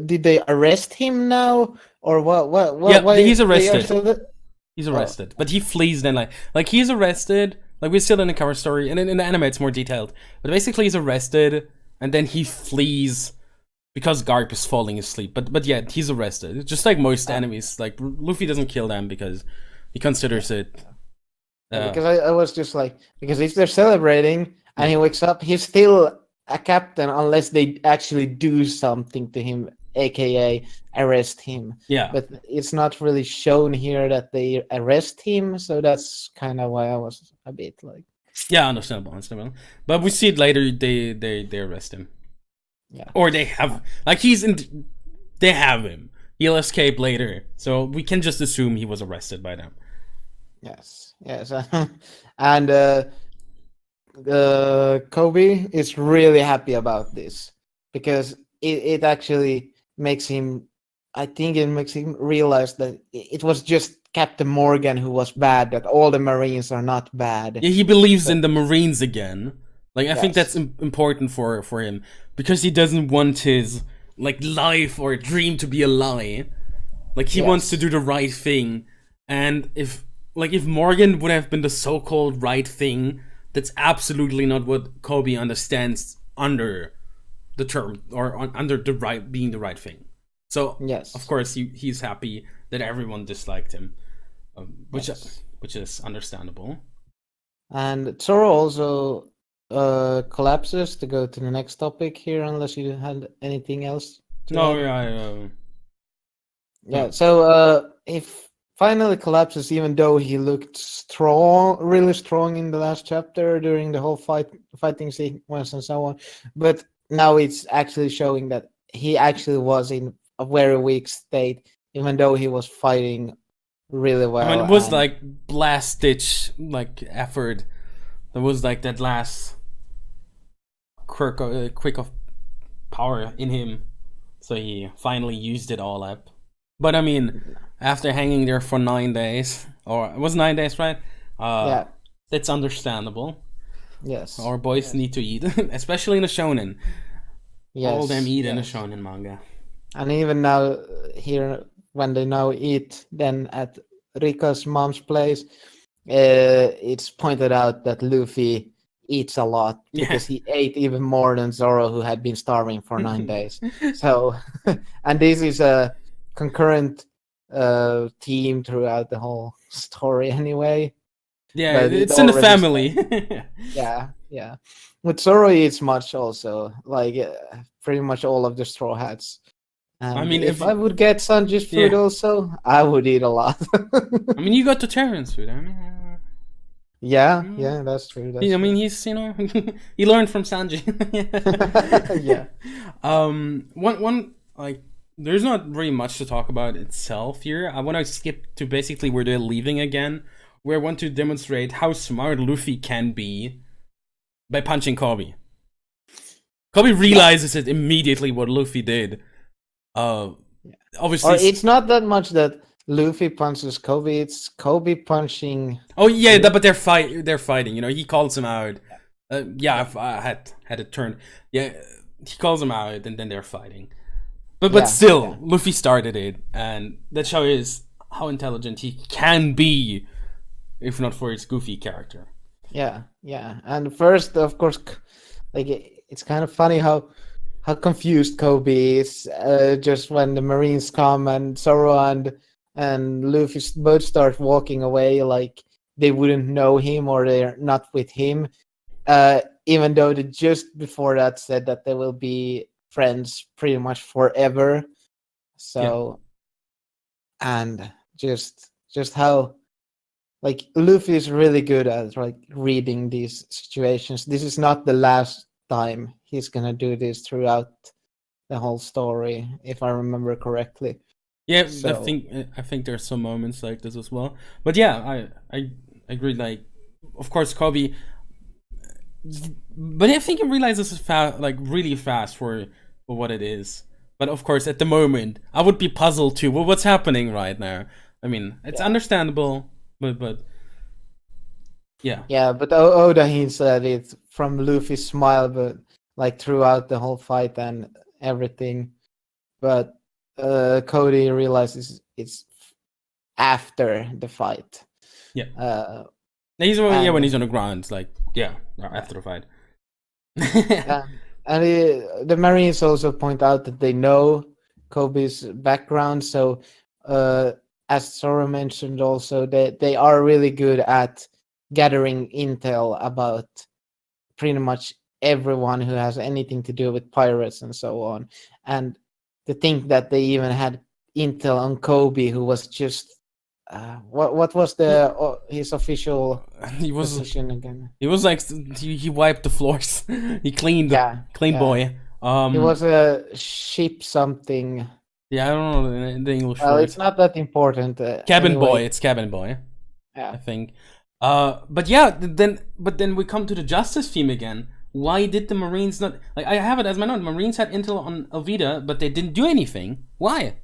Did they arrest him now, or what?
Yeah,
why
he's arrested. He's arrested, but he flees then. Like he's arrested. Like we're still in the cover story, and in the anime it's more detailed. But basically, he's arrested, and then he flees. Because Garp is falling asleep, but yeah, he's arrested. Just like most enemies, like Luffy doesn't kill them because he considers it.
Because I was just like, because if they're celebrating and he wakes up, he's still a captain unless they actually do something to him, aka arrest him.
Yeah.
But it's not really shown here that they arrest him, so that's kind of why I was a bit like.
Yeah, understandable. But we see it later. They arrest him.
Yeah.
Or they have, like, they have him. He'll escape later. So we can just assume he was arrested by them.
Yes. And Kobe is really happy about this. because it actually makes him. I think it makes him realize that it was just Captain Morgan who was bad. That all the Marines are not bad.
Yeah, he believes in the Marines again. Like, I think that's
Yes.
important for him, because he doesn't want his like life or dream to be a lie. Like, he wants to
Yes.
do the right thing, and if Morgan would have been the so-called right thing, that's absolutely not what Kobe understands under the term, or under the right, being the right thing. So
Yes.
of course he's happy that everyone disliked him, which
Yes.
which is understandable.
And Zoro also collapses to go to the next topic here, unless you had anything else to
No,
add.
yeah.
Yeah, so he finally collapses, even though he looked strong, really strong in the last chapter during the whole fighting sequence and so on. But now it's actually showing that he actually was in a very weak state, even though he was fighting really well.
I mean, it was like last ditch like effort. There was like that last quick of power in him, so he finally used it all up. But I mean, after hanging there for 9 days, or it was 9 days, right?
Yeah,
that's understandable.
yes.
Our boys need to eat, especially in a shonen.
Yes,
all them eat in a
yes.
shonen manga.
And even now, here, when they now eat, then at Rika's mom's place, it's pointed out that Luffy eats a lot because he ate even more than Zoro, who had been starving for 9 days. So, and this is a concurrent theme throughout the whole story anyway.
Yeah,
But
it's in the family.
Yeah. With Zoro eats much also, like pretty much all of the Straw Hats. And
I mean,
if I would get Sanji's food also, I would eat a lot.
I mean, you got the Terran's food. I mean,
yeah, that's true.
I mean, he's, you know, he learned from Sanji.
Yeah.
One like, there's not really much to talk about itself here. I want to skip to basically where they're leaving again, where I want to demonstrate how smart Luffy can be by punching Kobe. Kobe realizes it immediately what Luffy did. Obviously,
or it's not that much that Luffy punches Kobe. It's Kobe punching.
Oh yeah, but they're fighting. You know, he calls him out. I had it turned. Yeah, he calls him out, and then they're fighting. But still, Luffy started it, and that shows how intelligent he can be, if not for his goofy character.
Yeah. And first, of course, like it's kind of funny how confused Kobe is just when the Marines come and Zoro and Luffy both start walking away like they wouldn't know him or they're not with him, even though they just before that said that they will be friends pretty much forever. So, and just how like Luffy is really good at like reading these situations. This is not the last time he's gonna do this throughout the whole story, if I remember correctly.
Yeah, so, I think there's some moments like this as well. But yeah, I agree. Like, of course, Kobe, but I think he realizes it's like really fast for what it is. But of course, at the moment, I would be puzzled too. Well, what's happening right now? I mean, it's understandable, but yeah.
Yeah, but Oda hints at it from Luffy's smile, but like throughout the whole fight and everything. But Cody realizes it's after the fight.
Yeah. When he's on the ground, like after the fight.
And the Marines also point out that they know Kobe's background, so as Zoro mentioned also, they are really good at gathering intel about pretty much everyone who has anything to do with pirates and so on. And to think that they even had intel on Kobe, who was just what was his official position again?
He was like he wiped the floors. He cleaned boy.
He was a ship something.
Yeah, I don't know the English
word.
Word.
It's not that important.
Cabin boy. It's cabin boy.
Yeah,
I think. But then we come to the justice theme again, why did the Marines not, like, I have it as my note, Marines had intel on Alvida, but they didn't do anything. Why?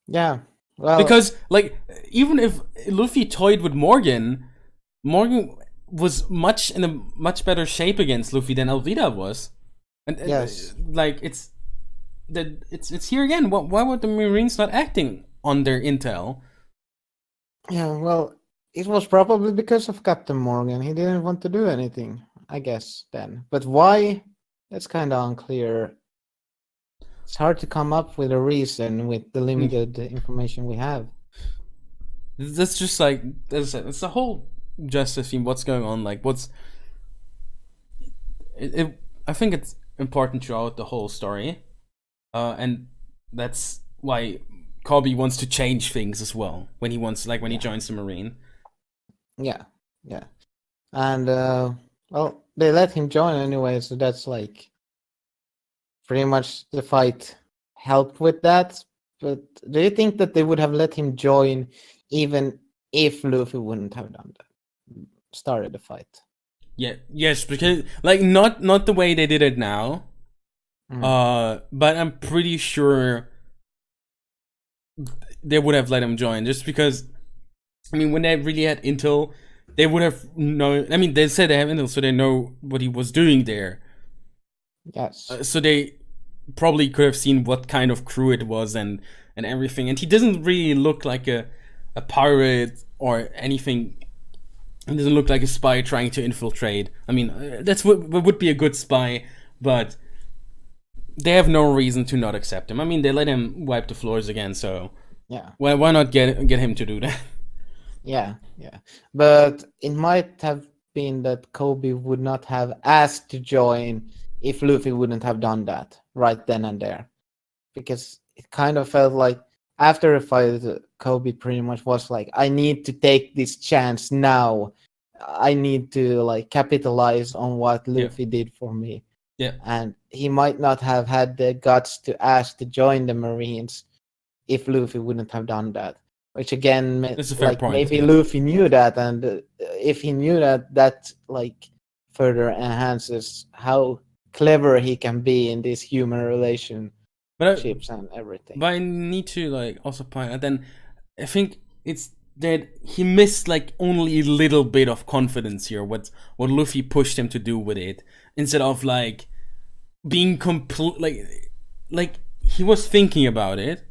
Yeah. Well,
because, like, even if Luffy toyed with Morgan was in a much better shape against Luffy than Alvida was. And
yes.
Like, it's here again. Why were the Marines not acting on their intel?
Yeah, well, it was probably because of Captain Morgan. He didn't want to do anything, I guess, then. But why? That's kind of unclear. It's hard to come up with a reason with the limited information we have.
That's just like, as I said, it's the whole justice theme. What's going on? Like, I think it's important throughout the whole story, and that's why Kobe wants to change things as well when he wants, like, when he joins the Marine.
Yeah, and well, they let him join anyway, so that's like pretty much the fight helped with that. But do you think that they would have let him join even if Luffy wouldn't have done that, started the fight?
Yeah, yes, because, like, not the way they did it now. But I'm pretty sure they would have let him join, just because, I mean, when they really had intel, they would have known. I mean, they said they have intel, so they know what he was doing there.
Yes.
So they probably could have seen what kind of crew it was and everything. And he doesn't really look like a pirate or anything. He doesn't look like a spy trying to infiltrate. I mean, that's what would be a good spy, but they have no reason to not accept him. I mean, they let him wipe the floors again, so
yeah.
Why not get him to do that?
Yeah. But it might have been that Kobe would not have asked to join if Luffy wouldn't have done that right then and there. Because it kind of felt like after a fight, Kobe pretty much was like, I need to take this chance now. I need to, like, capitalize on what Luffy did for me.
Yeah.
And he might not have had the guts to ask to join the Marines if Luffy wouldn't have done that. Which again,
that's a fair
like,
point.
maybe Luffy knew that, and if he knew that, like, further enhances how clever he can be in these human relationships and everything.
But I need to, like, also point out, then I think it's that he missed, like, only a little bit of confidence here. What Luffy pushed him to do with it, instead of, like, being complete, like he was thinking about it,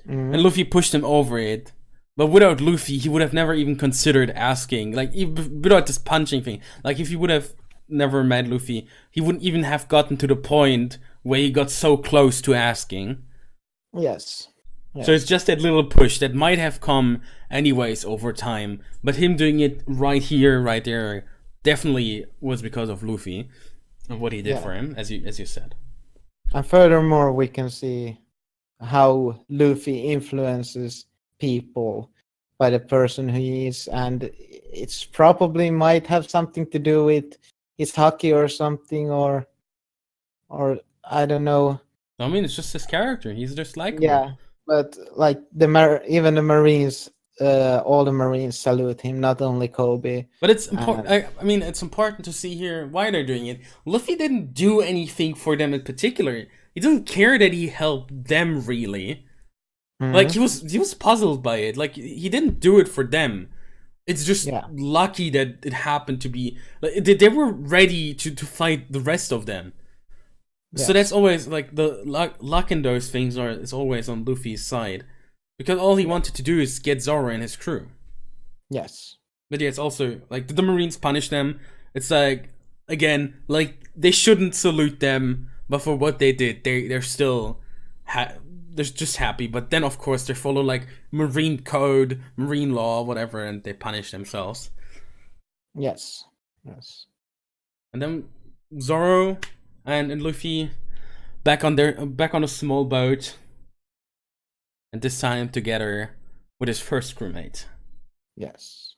and Luffy pushed him over it. But without Luffy, he would have never even considered asking. Like, without this punching thing, like, if he would have never met Luffy, he wouldn't even have gotten to the point where he got so close to asking.
Yes.
So it's just that little push that might have come anyways over time, but him doing it right here, right there, definitely was because of Luffy and what he did for him, as you said.
And furthermore, we can see how Luffy influences people by the person who he is, and it's probably might have something to do with his hockey or something, or I don't know.
I mean, it's just his character. He's just likable.
Yeah, but like even the Marines, all the Marines salute him, not only Kobe.
But it's important. I mean, it's important to see here why they're doing it. Luffy didn't do anything for them in particular. He doesn't care that he helped them, really. Like, he was puzzled by it. Like, he didn't do it for them. It's just lucky that it happened to be, like, they were ready to fight the rest of them. Yes. So that's always, like, the luck in those things is always on Luffy's side, because all he wanted to do is get Zoro and his crew.
Yes.
But yeah, it's also like, the Marines punish them. It's like, again, like, they shouldn't salute them, but for what they did, they're still they're just happy. But then, of course, they follow, like, Marine code, Marine law, whatever, and they punish themselves.
Yes.
And then Zoro and Luffy back on a small boat, and this time together with his first crewmate.
Yes.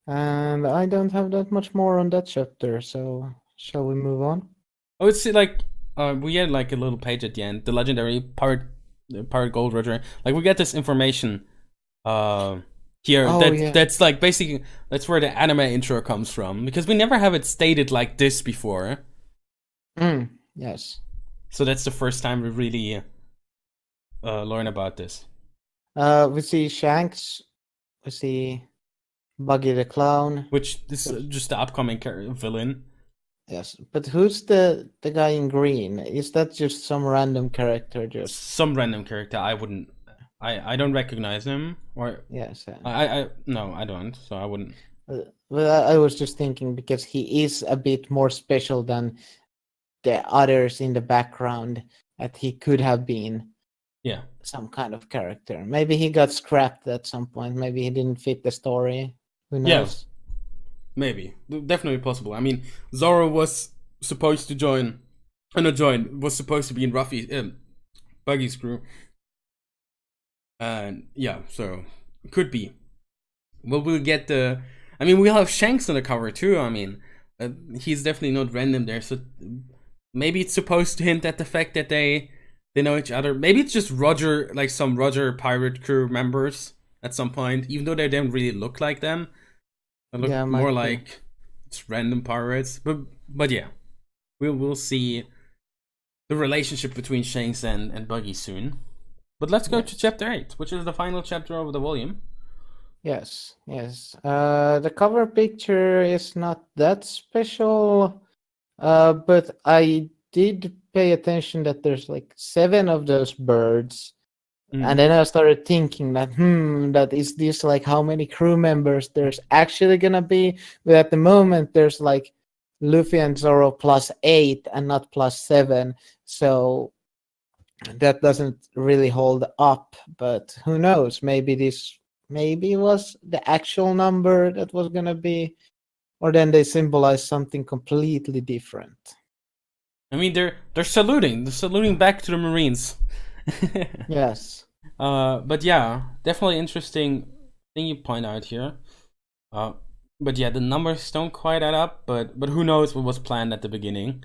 And I don't have that much more on that chapter, so shall we move on?
Oh, it's like, we get, like, a little page at the end, the legendary pirate gold roger. Like, we get this information here.
Oh, yeah.
That's like basically that's where the anime intro comes from, because we never have it stated like this before.
Yes.
So that's the first time we really learn about this.
We see Shanks. We see Buggy the Clown.
Which this is just the upcoming villain.
Yes, but who's the guy in green? Is that just some random character? Just
some random character. I don't recognize him. Or
yes.
No, I don't. So I wouldn't.
Well, I was just thinking because he is a bit more special than the others in the background. That he could have been.
Yeah.
Some kind of character. Maybe he got scrapped at some point. Maybe he didn't fit the story. Who knows?
Yeah. Maybe. Definitely possible. I mean, Zoro was supposed to join. Was supposed to be in Buggy's crew. And yeah, so could be. Well, we'll get the. I mean, we'll have Shanks on the cover too. I mean, he's definitely not random there. So maybe it's supposed to hint at the fact that they know each other. Maybe it's just Roger, like some Roger pirate crew members at some point, even though they don't really look like them. They look more like it's random pirates. But yeah, we'll see the relationship between Shanks and Buggy soon. But let's go to chapter 8, which is the final chapter of the volume.
Yes. The cover picture is not that special, but I did pay attention that there's like 7 of those birds. And then I started thinking that, that is this like how many crew members there's actually gonna be? But at the moment, there's like Luffy and Zoro plus 8 and not plus 7. So that doesn't really hold up. But who knows? Maybe was the actual number that was gonna be, or then they symbolize something completely different.
I mean, they're saluting. They're saluting back to the Marines.
Yes.
But yeah, definitely interesting thing you point out here. But yeah, the numbers don't quite add up. But who knows what was planned at the beginning?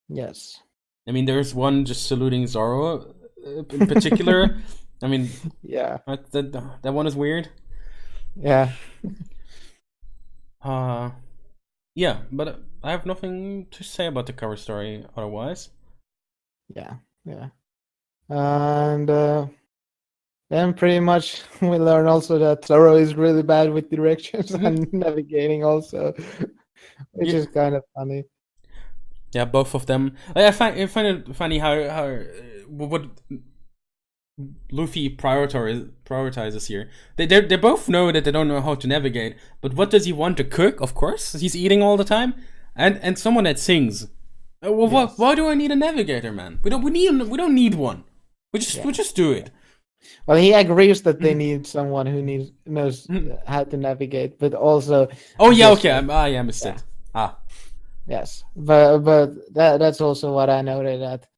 Yes.
I mean, there's one just saluting Zoro in particular. I mean,
yeah,
that one is weird.
Yeah.
Yeah, but I have nothing to say about the cover story otherwise.
Yeah. And then pretty much we learn also that Zoro is really bad with directions and navigating also, which is kind of funny.
Yeah, both of them. I find it funny how what Luffy prioritizes here. They both know that they don't know how to navigate, but what does he want to cook? Of course, he's eating all the time, and someone that sings. Well, yes. Why do I need a navigator, man? We don't need one. We just do it.
Well, he agrees that they need someone who knows how to navigate, but also.
Oh yeah, okay. I missed it.
Yes, but that's also what I noted, that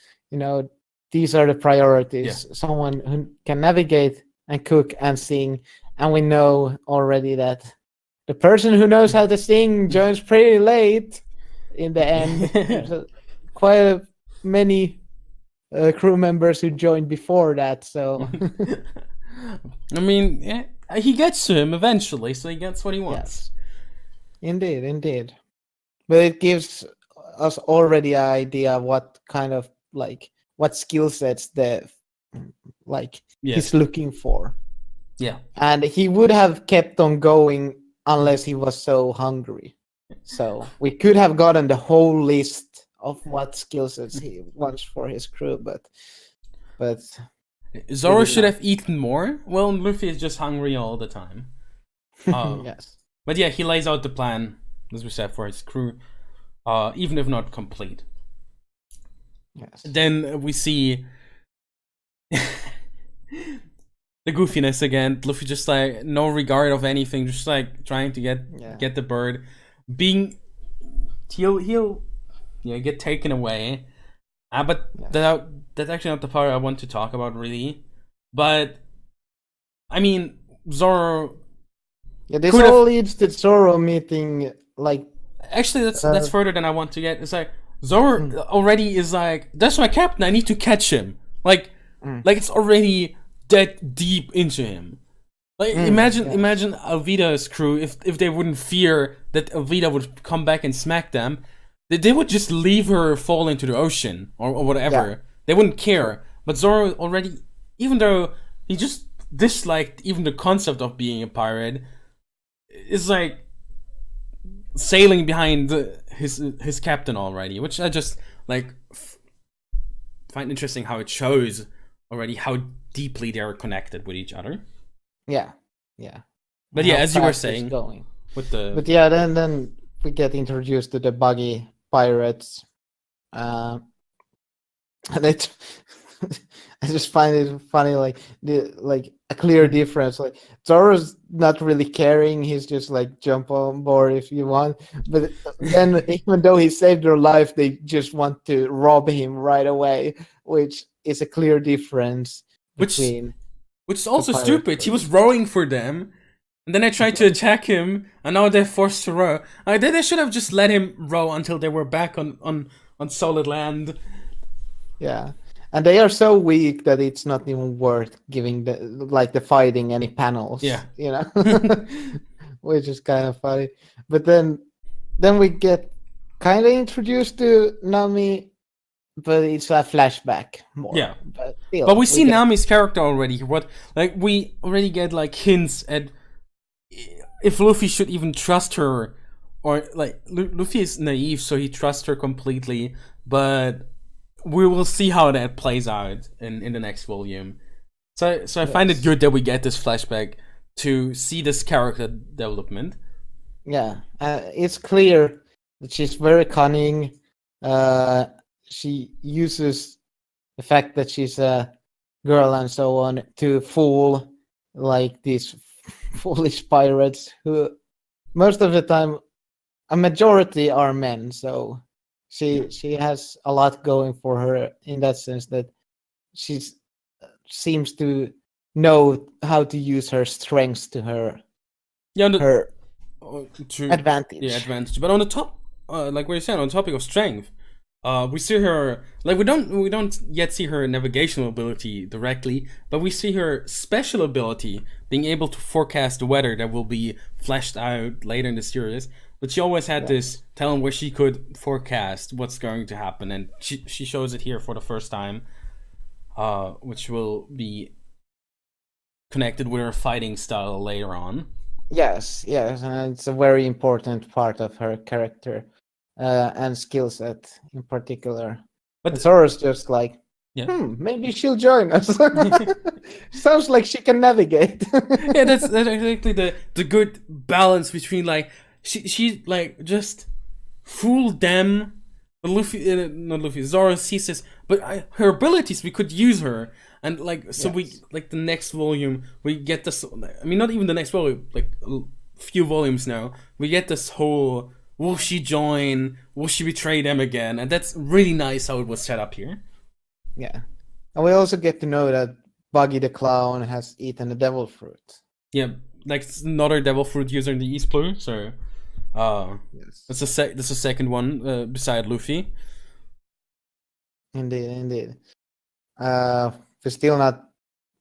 these are the priorities. Yeah. Someone who can navigate and cook and sing, and we know already that the person who knows how to sing joins pretty late. In the end, quite many crew members who joined before that. So,
I mean, yeah, he gets to him eventually, so he gets what he wants.
Yes. Indeed. But it gives us already an idea what kind of what skill sets he's looking for.
Yeah.
And he would have kept on going unless he was so hungry. So we could have gotten the whole list of what skill sets he wants for his crew, but
Zoro should have eaten more. Well, Luffy is just hungry all the time.
Yes.
But yeah, he lays out the plan, as we said, for his crew, even if not complete.
Yes.
Then we see the goofiness again. Luffy just like no regard of anything, just like trying to get the bird. He'll get taken away. But that's actually not the part I want to talk about really. But I mean, Zoro.
Yeah, this all leads to Zoro meeting
Actually, that's further than I want to get. It's like Zoro already is like, that's my captain. I need to catch him. Like it's already that deep into him. Like imagine Alvida's crew if they wouldn't fear that Alvida would come back and smack them, they would just leave her fall into the ocean or whatever. Yeah. They wouldn't care. But Zoro already, even though he just disliked even the concept of being a pirate, is like sailing behind his captain already, which I just like find interesting how it shows already how deeply they're connected with each other.
Yeah.
But yeah, as you were saying,
but yeah, then we get introduced to the buggy pirates. And it, I just find it funny, like a clear difference. Like Zoro's not really caring; he's just like jump on board if you want. But then, even though he saved their life, they just want to rob him right away, which is a clear difference between.
Which is also stupid. He was rowing for them, and then I tried to attack him, and now they're forced to row. They should have just let him row until they were back on solid land.
Yeah, and they are so weak that it's not even worth giving the fighting any panels.
Yeah,
you know, which is kind of funny. But then we get kind of introduced to Nami. But it's a flashback more.
Yeah,
but
we see Nami's character already. We already get like hints at if Luffy should even trust her, or like Luffy is naive, so he trusts her completely. But we will see how that plays out in the next volume. So I find it good that we get this flashback to see this character development.
Yeah, it's clear that she's very cunning. She uses the fact that she's a girl and so on to fool like these foolish pirates who most of the time a majority are men, so she has a lot going for her in that sense that she seems to know how to use her strengths to her her advantage.
Yeah, advantage. But on the top, like what you said, on the topic of strength, we see her like we don't yet see her navigational ability directly, but we see her special ability being able to forecast the weather that will be fleshed out later in the series. But she always had this talent where she could forecast what's going to happen, and she shows it here for the first time, which will be connected with her fighting style later on.
Yes, and it's a very important part of her character. And skill set in particular. But Zoro's just like, maybe she'll join us. Sounds like she can navigate.
Yeah, that's exactly the good balance between like she like just fooled them. But Zoro sees this, but her abilities, we could use her, and like so we like the next volume we get this. I mean, not even the next volume, like a few volumes now, we get this whole. Will she join? Will she betray them again? And that's really nice how it was set up here.
Yeah. And we also get to know that Buggy the Clown has eaten a devil fruit.
Yeah, like another devil fruit user in the East Blue. So that's the second one beside Luffy.
Indeed. We still not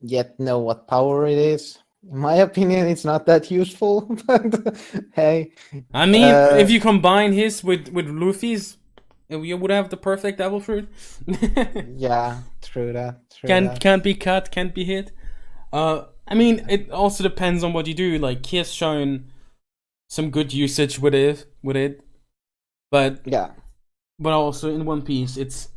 yet know what power it is. In my opinion, it's not that useful, but hey.
I mean, if you combine his with Luffy's, you would have the perfect devil fruit.
Yeah, true that.
Can't be cut, can't be hit. I mean, it also depends on what you do. Like, he has shown some good usage with it, but but also in One Piece, it's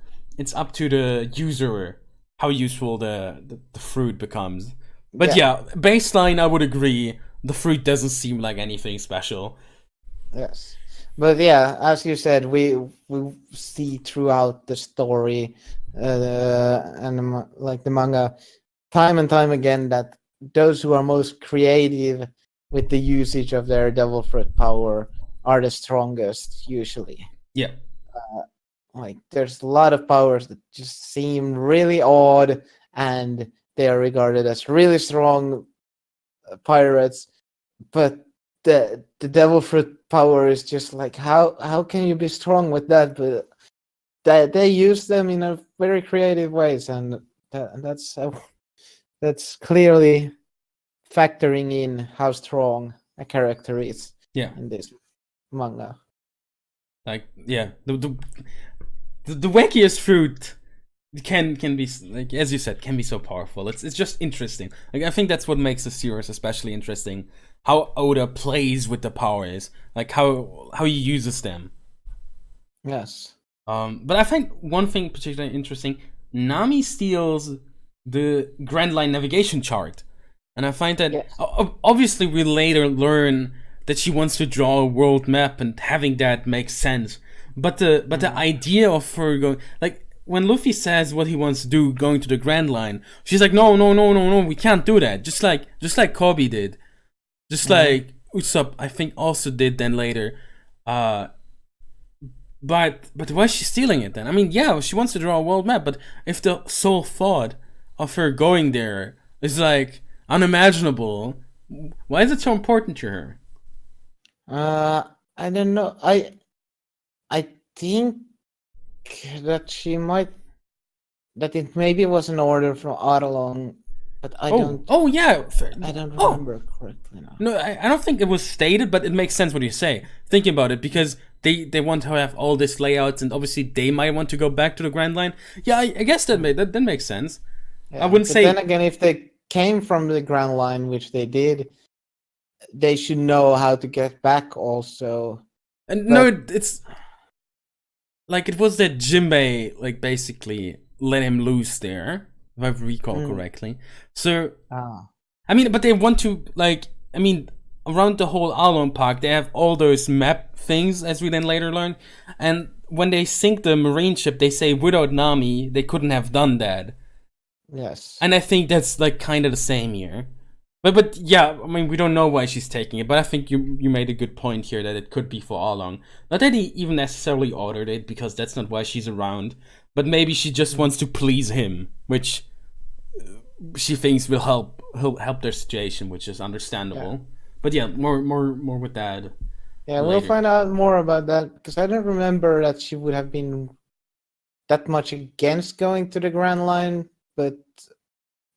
up to the user how useful the fruit becomes. But baseline, I would agree. The fruit doesn't seem like anything special.
Yes, but yeah, as you said, we see throughout the story and like the manga, time and time again, that those who are most creative with the usage of their devil fruit power are the strongest usually.
Yeah.
Like there's a lot of powers that just seem really odd and they are regarded as really strong pirates, but the devil fruit power is just like how can you be strong with that? But they use them in a very creative ways, and that's clearly factoring in how strong a character is
Yeah,
in this manga.
like yeah, the wackiest fruit can be, like as you said, can be so powerful. It's just interesting. Like I think that's what makes the series especially interesting. How Oda plays with the powers, like how he uses them.
Yes.
But I find one thing particularly interesting. Nami steals the Grand Line navigation chart, and I find that
Yes.
Obviously we later learn that she wants to draw a world map, and having that makes sense. But the idea of her going, like when Luffy says what he wants to do, going to the Grand Line, she's like, no, we can't do that. Just like Kobe did, just like Usopp, I think also did then later. But why is she stealing it then? I mean, yeah, she wants to draw a world map, but if the sole thought of her going there is like unimaginable, why is it so important to her?
I don't know. I think that it maybe was an order from Arlong, but I don't remember correctly now.
No, I don't think it was stated, but it makes sense what you say. Thinking about it, because they want to have all this layouts, and obviously they might want to go back to the Grand Line. Yeah, I guess that makes sense.
Yeah,
I wouldn't say.
Then again, if they came from the Grand Line, which they did, they should know how to get back also.
And no, it's like it was that Jinbei like basically let him loose there, if I recall correctly. So I mean, but they want to around the whole Arlong Park, they have all those map things, as we then later learn. And when they sink the marine ship, they say without Nami, they couldn't have done that.
Yes.
And I think that's like kind of the same here. But yeah, I mean, we don't know why she's taking it, but I think you made a good point here that it could be for Arlong. Not that he even necessarily ordered it, because that's not why she's around. But maybe she just wants to please him, which she thinks will help their situation, which is understandable. Yeah. But yeah, more with that.
Yeah, later. We'll find out more about that, because I don't remember that she would have been that much against going to the Grand Line, but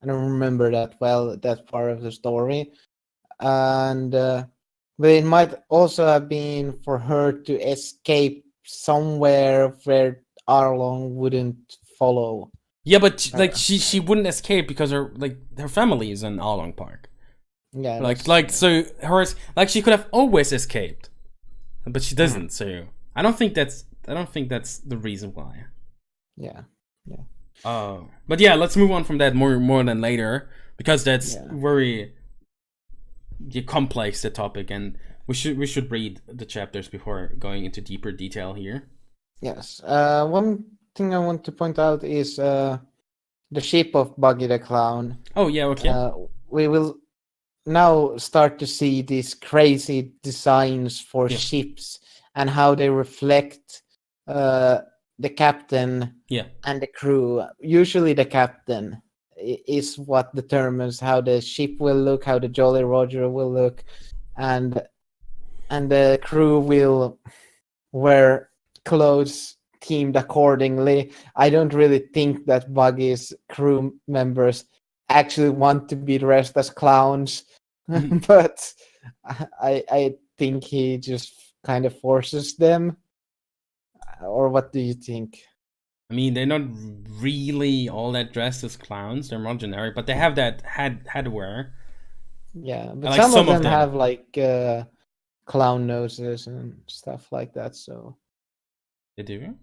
I don't remember that part of the story. And but it might also have been for her to escape somewhere where Arlong wouldn't follow.
Yeah, but like she wouldn't escape because her family is in Arlong Park.
Yeah.
So hers, like, she could have always escaped, but she doesn't. So I don't think that's the reason why.
Yeah.
But yeah, let's move on from that more than later, because that's very complex, the topic, and we should read the chapters before going into deeper detail here.
Yes. One thing I want to point out is the ship of Buggy the Clown.
Oh yeah, okay.
We will now start to see these crazy designs for ships and how they reflect the captain and the crew. Usually the captain is what determines how the ship will look, how the Jolly Roger will look, and the crew will wear clothes themed accordingly. I don't really think that Buggy's crew members actually want to be dressed as clowns, but I think he just kind of forces them. Or what do you think?
I mean, they're not really all that dressed as clowns. They're more generic, but they have that headwear.
Yeah, but some of them have like clown noses and stuff like that. So
they do.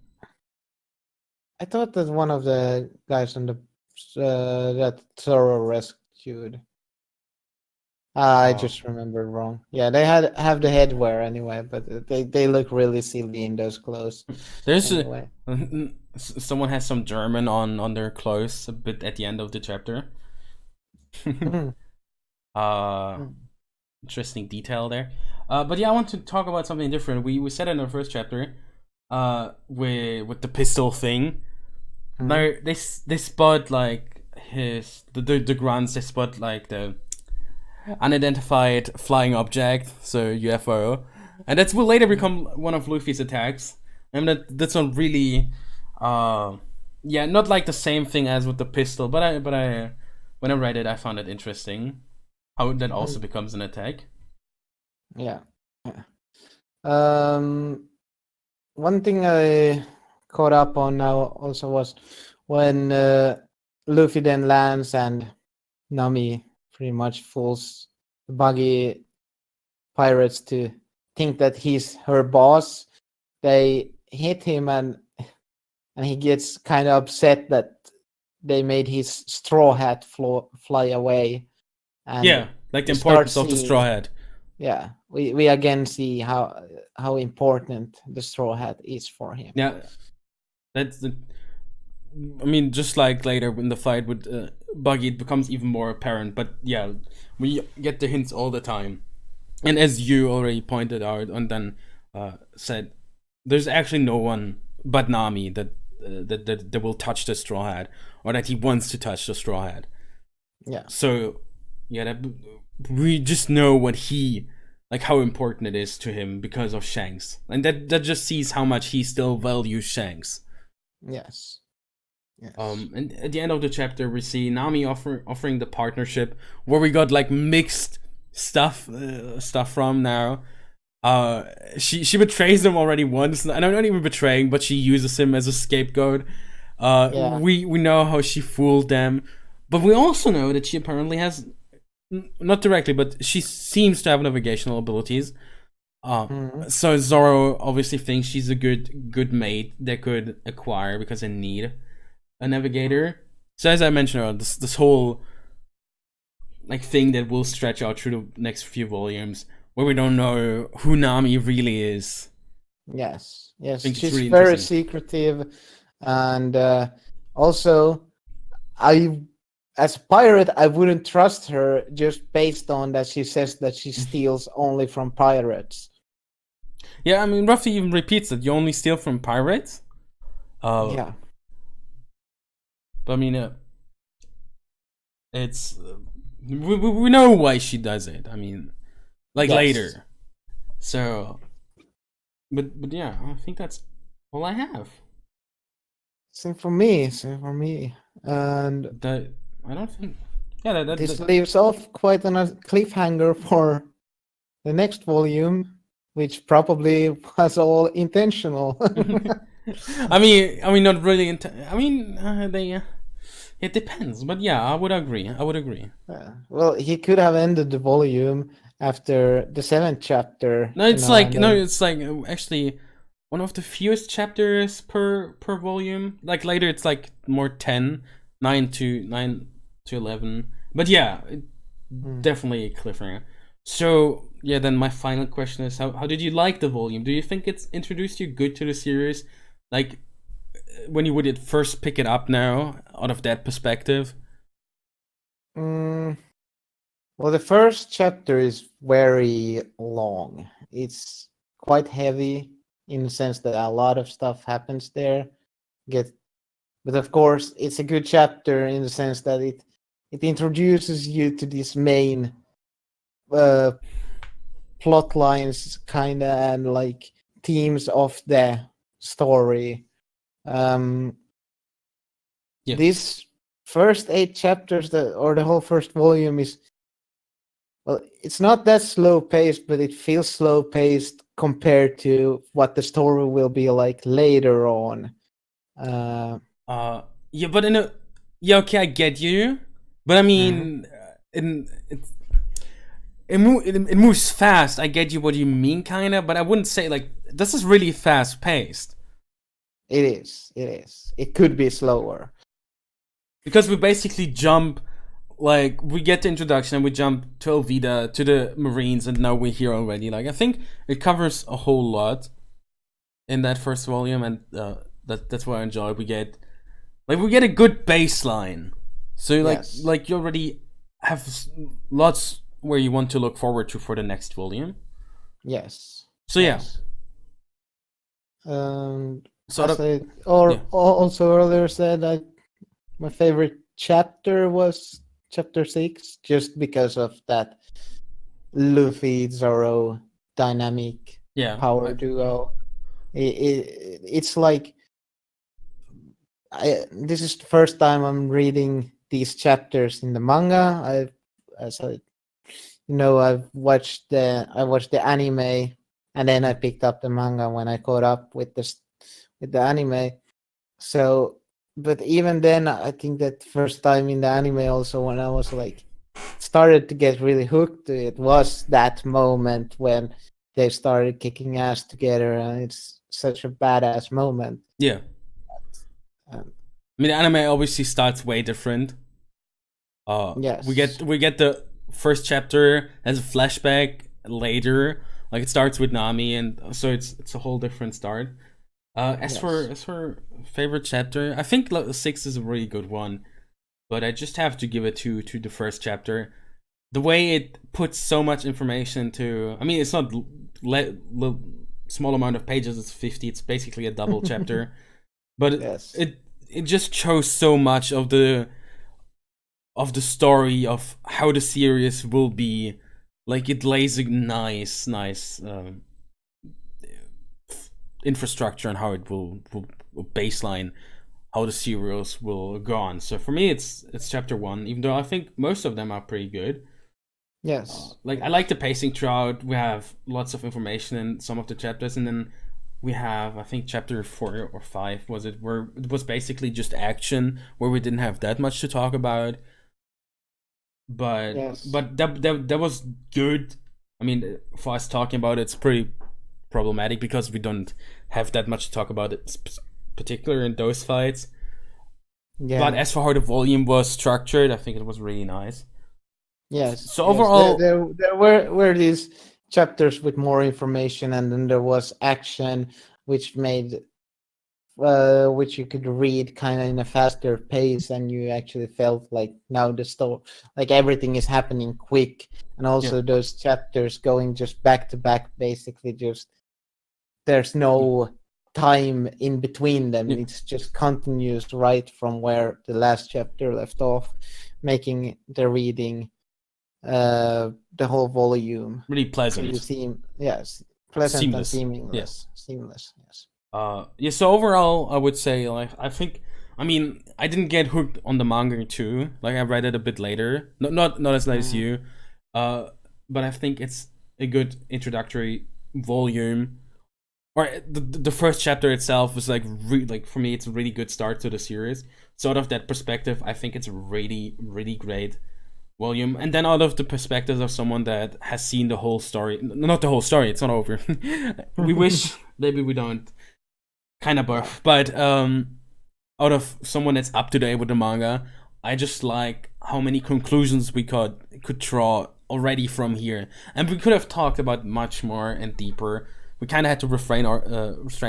I thought that one of the guys on the that Zoro rescued. I just remembered wrong. Yeah, they have the headwear anyway, but they look really silly in those clothes.
There's someone has some German on their clothes a bit at the end of the chapter. Interesting detail there. But yeah, I want to talk about something different. We said in the first chapter, with the pistol thing. Now they spot like the grunts. They spot like the unidentified flying object, so UFO, and that will later become one of Luffy's attacks. And that's not really, not like the same thing as with the pistol. But I when I read it, I found it interesting. how that also becomes an attack.
Yeah. One thing I caught up on now also was when Luffy then lands and Nami pretty much fools the buggy pirates to think that he's her boss. They hit him and he gets kind of upset that they made his straw hat fly away. And
yeah, like the importance of the straw hat.
Yeah, we again see how important the straw hat is for him.
Yeah, that's the. I mean, just like later in the fight with Buggy, it becomes even more apparent. But yeah, we get the hints all the time. And as you already pointed out and then said, there's actually no one but Nami that will touch the straw hat, or that he wants to touch the straw hat.
Yeah.
So yeah, we just know what he, like, how important it is to him because of Shanks, and that just sees how much he still values Shanks.
Yes. Yes.
And at the end of the chapter, we see Nami offering the partnership, where we got like mixed stuff from now. She betrays him already once, and I'm not even betraying, but she uses him as a scapegoat. We know how she fooled them, but we also know that she apparently has, not directly, but she seems to have navigational abilities. So Zoro obviously thinks she's a good mate they could acquire because they need a navigator. So as I mentioned earlier, this whole like thing that will stretch out through the next few volumes, where we don't know who Nami really is.
Yes, she's
really
very secretive, and also, as a pirate, I wouldn't trust her just based on that she says that she steals only from pirates.
Yeah, I mean, Ruffy even repeats that you only steal from pirates.
Yeah.
But I mean, it's we know why she does it. I mean, like later. So, but yeah, I think that's all I have.
Same for me. And
that I don't think. Yeah,
this leaves off quite on a cliffhanger for the next volume, which probably was all intentional.
I mean, not really. It depends, but yeah, I would agree.
Well, he could have ended the volume after the 7th chapter.
It's like actually one of the fewest chapters per volume. Like later, it's like more 9 to 11. But yeah, definitely a cliffhanger. So yeah, then my final question is: how did you like the volume? Do you think it's introduced you good to the series? Like, when you would first pick it up now, out of that perspective?
Well, the first chapter is very long. It's quite heavy in the sense that a lot of stuff happens there. But of course, it's a good chapter in the sense that it introduces you to these main plot lines, kind of, and like themes of the story. These first 8 chapters, or the whole first volume, is, well, it's not that slow paced, but it feels slow paced compared to what the story will be like later on.
Yeah, but okay, I get you, but I mean, it moves fast. I get you what you mean, kind of, but I wouldn't say like this is really fast paced.
It is. It could be slower
because we basically jump, like, we get the introduction and we jump to Elvida, to the Marines, and now we're here already. Like, I think it covers a whole lot in that first volume, and that's what I enjoy. We get a good baseline, so like you already have lots where you want to look forward to for the next volume.
Yes.
So yeah.
Also earlier said that my favorite chapter was chapter 6, just because of that Luffy Zoro dynamic power duo. It's like this is the first time I'm reading these chapters in the manga. As I I've watched the anime, and then I picked up the manga when I caught up with the anime. So, but even then, I think that first time in the anime, also when I was like started to get really hooked, it was that moment when they started kicking ass together, and it's such a badass moment.
Yeah.
Um,
I mean, the anime obviously starts way different.
yes,
We get the first chapter as a flashback later. Like it starts with Nami, and so it's a whole different start. As for favorite chapter, I think 6 is a really good one, but I just have to give it to the first chapter. The way it puts so much information to, I mean, it's not small amount of pages. It's 50. It's basically a double chapter, but
yes,
it just shows so much of the story of how the series will be. Like it lays a nice infrastructure on how it will baseline how the series will go on. So for me, it's chapter 1, even though I think most of them are pretty good.
yes.
Like I like the pacing throughout. We have lots of information in some of the chapters, and then we have, I think, chapter 4 or 5 was it, where it was basically just action, where we didn't have that much to talk about. But
Yes.
that was good. I mean, for us talking about it, it's pretty problematic because we don't have that much to talk about it, particular in those fights.
Yeah.
But as for how the volume was structured, I think it was really nice.
Yes.
So
yes.
overall,
there were these chapters with more information, and then there was action, which made which you could read kind of in a faster pace, and you actually felt like now the story, like everything is happening quick, and also those chapters going just back to back, basically just there's no time in between them.
Yeah.
It's just continuous right from where the last chapter left off, making the reading the whole volume
really pleasant.
so you seem pleasant
Seamless.
Seamless. Yes.
Yeah, so overall I would say, like, I think, I mean, I didn't get hooked on the manga too. Like I read it a bit later. Not as late as you. But I think it's a good introductory volume. Or the first chapter itself was like like for me it's a really good start to the series. So out of that perspective, I think it's a really, really great volume. And then out of the perspective of someone that has seen the whole story, not the whole story, it's not over. We wish maybe we don't, kind of buff, but out of someone that's up to date with the manga, I just like how many conclusions we could draw already from here, and we could have talked about much more and deeper. We kind of had to restrain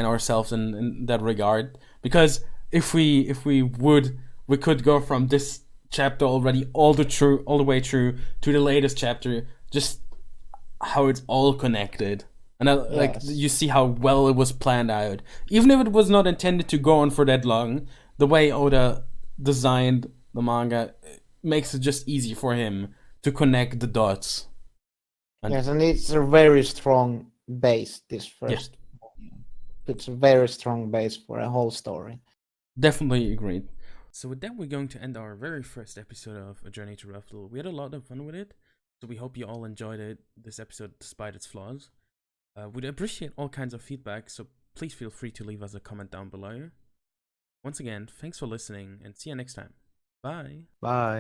ourselves in that regard, because if we would, we could go from this chapter already all the way through to the latest chapter, just how it's all connected. And like you see how well it was planned out, even if it was not intended to go on for that long. The way Oda designed the manga makes it just easy for him to connect the dots.
And it's a very strong base. This first, it's a very strong base for a whole story.
Definitely agreed. So with that, we're going to end our very first episode of A Journey to Raftel. We had a lot of fun with it, so we hope you all enjoyed it. This episode, despite its flaws. We'd appreciate all kinds of feedback, so please feel free to leave us a comment down below. Once again, thanks for listening, and see you next time. Bye.
Bye.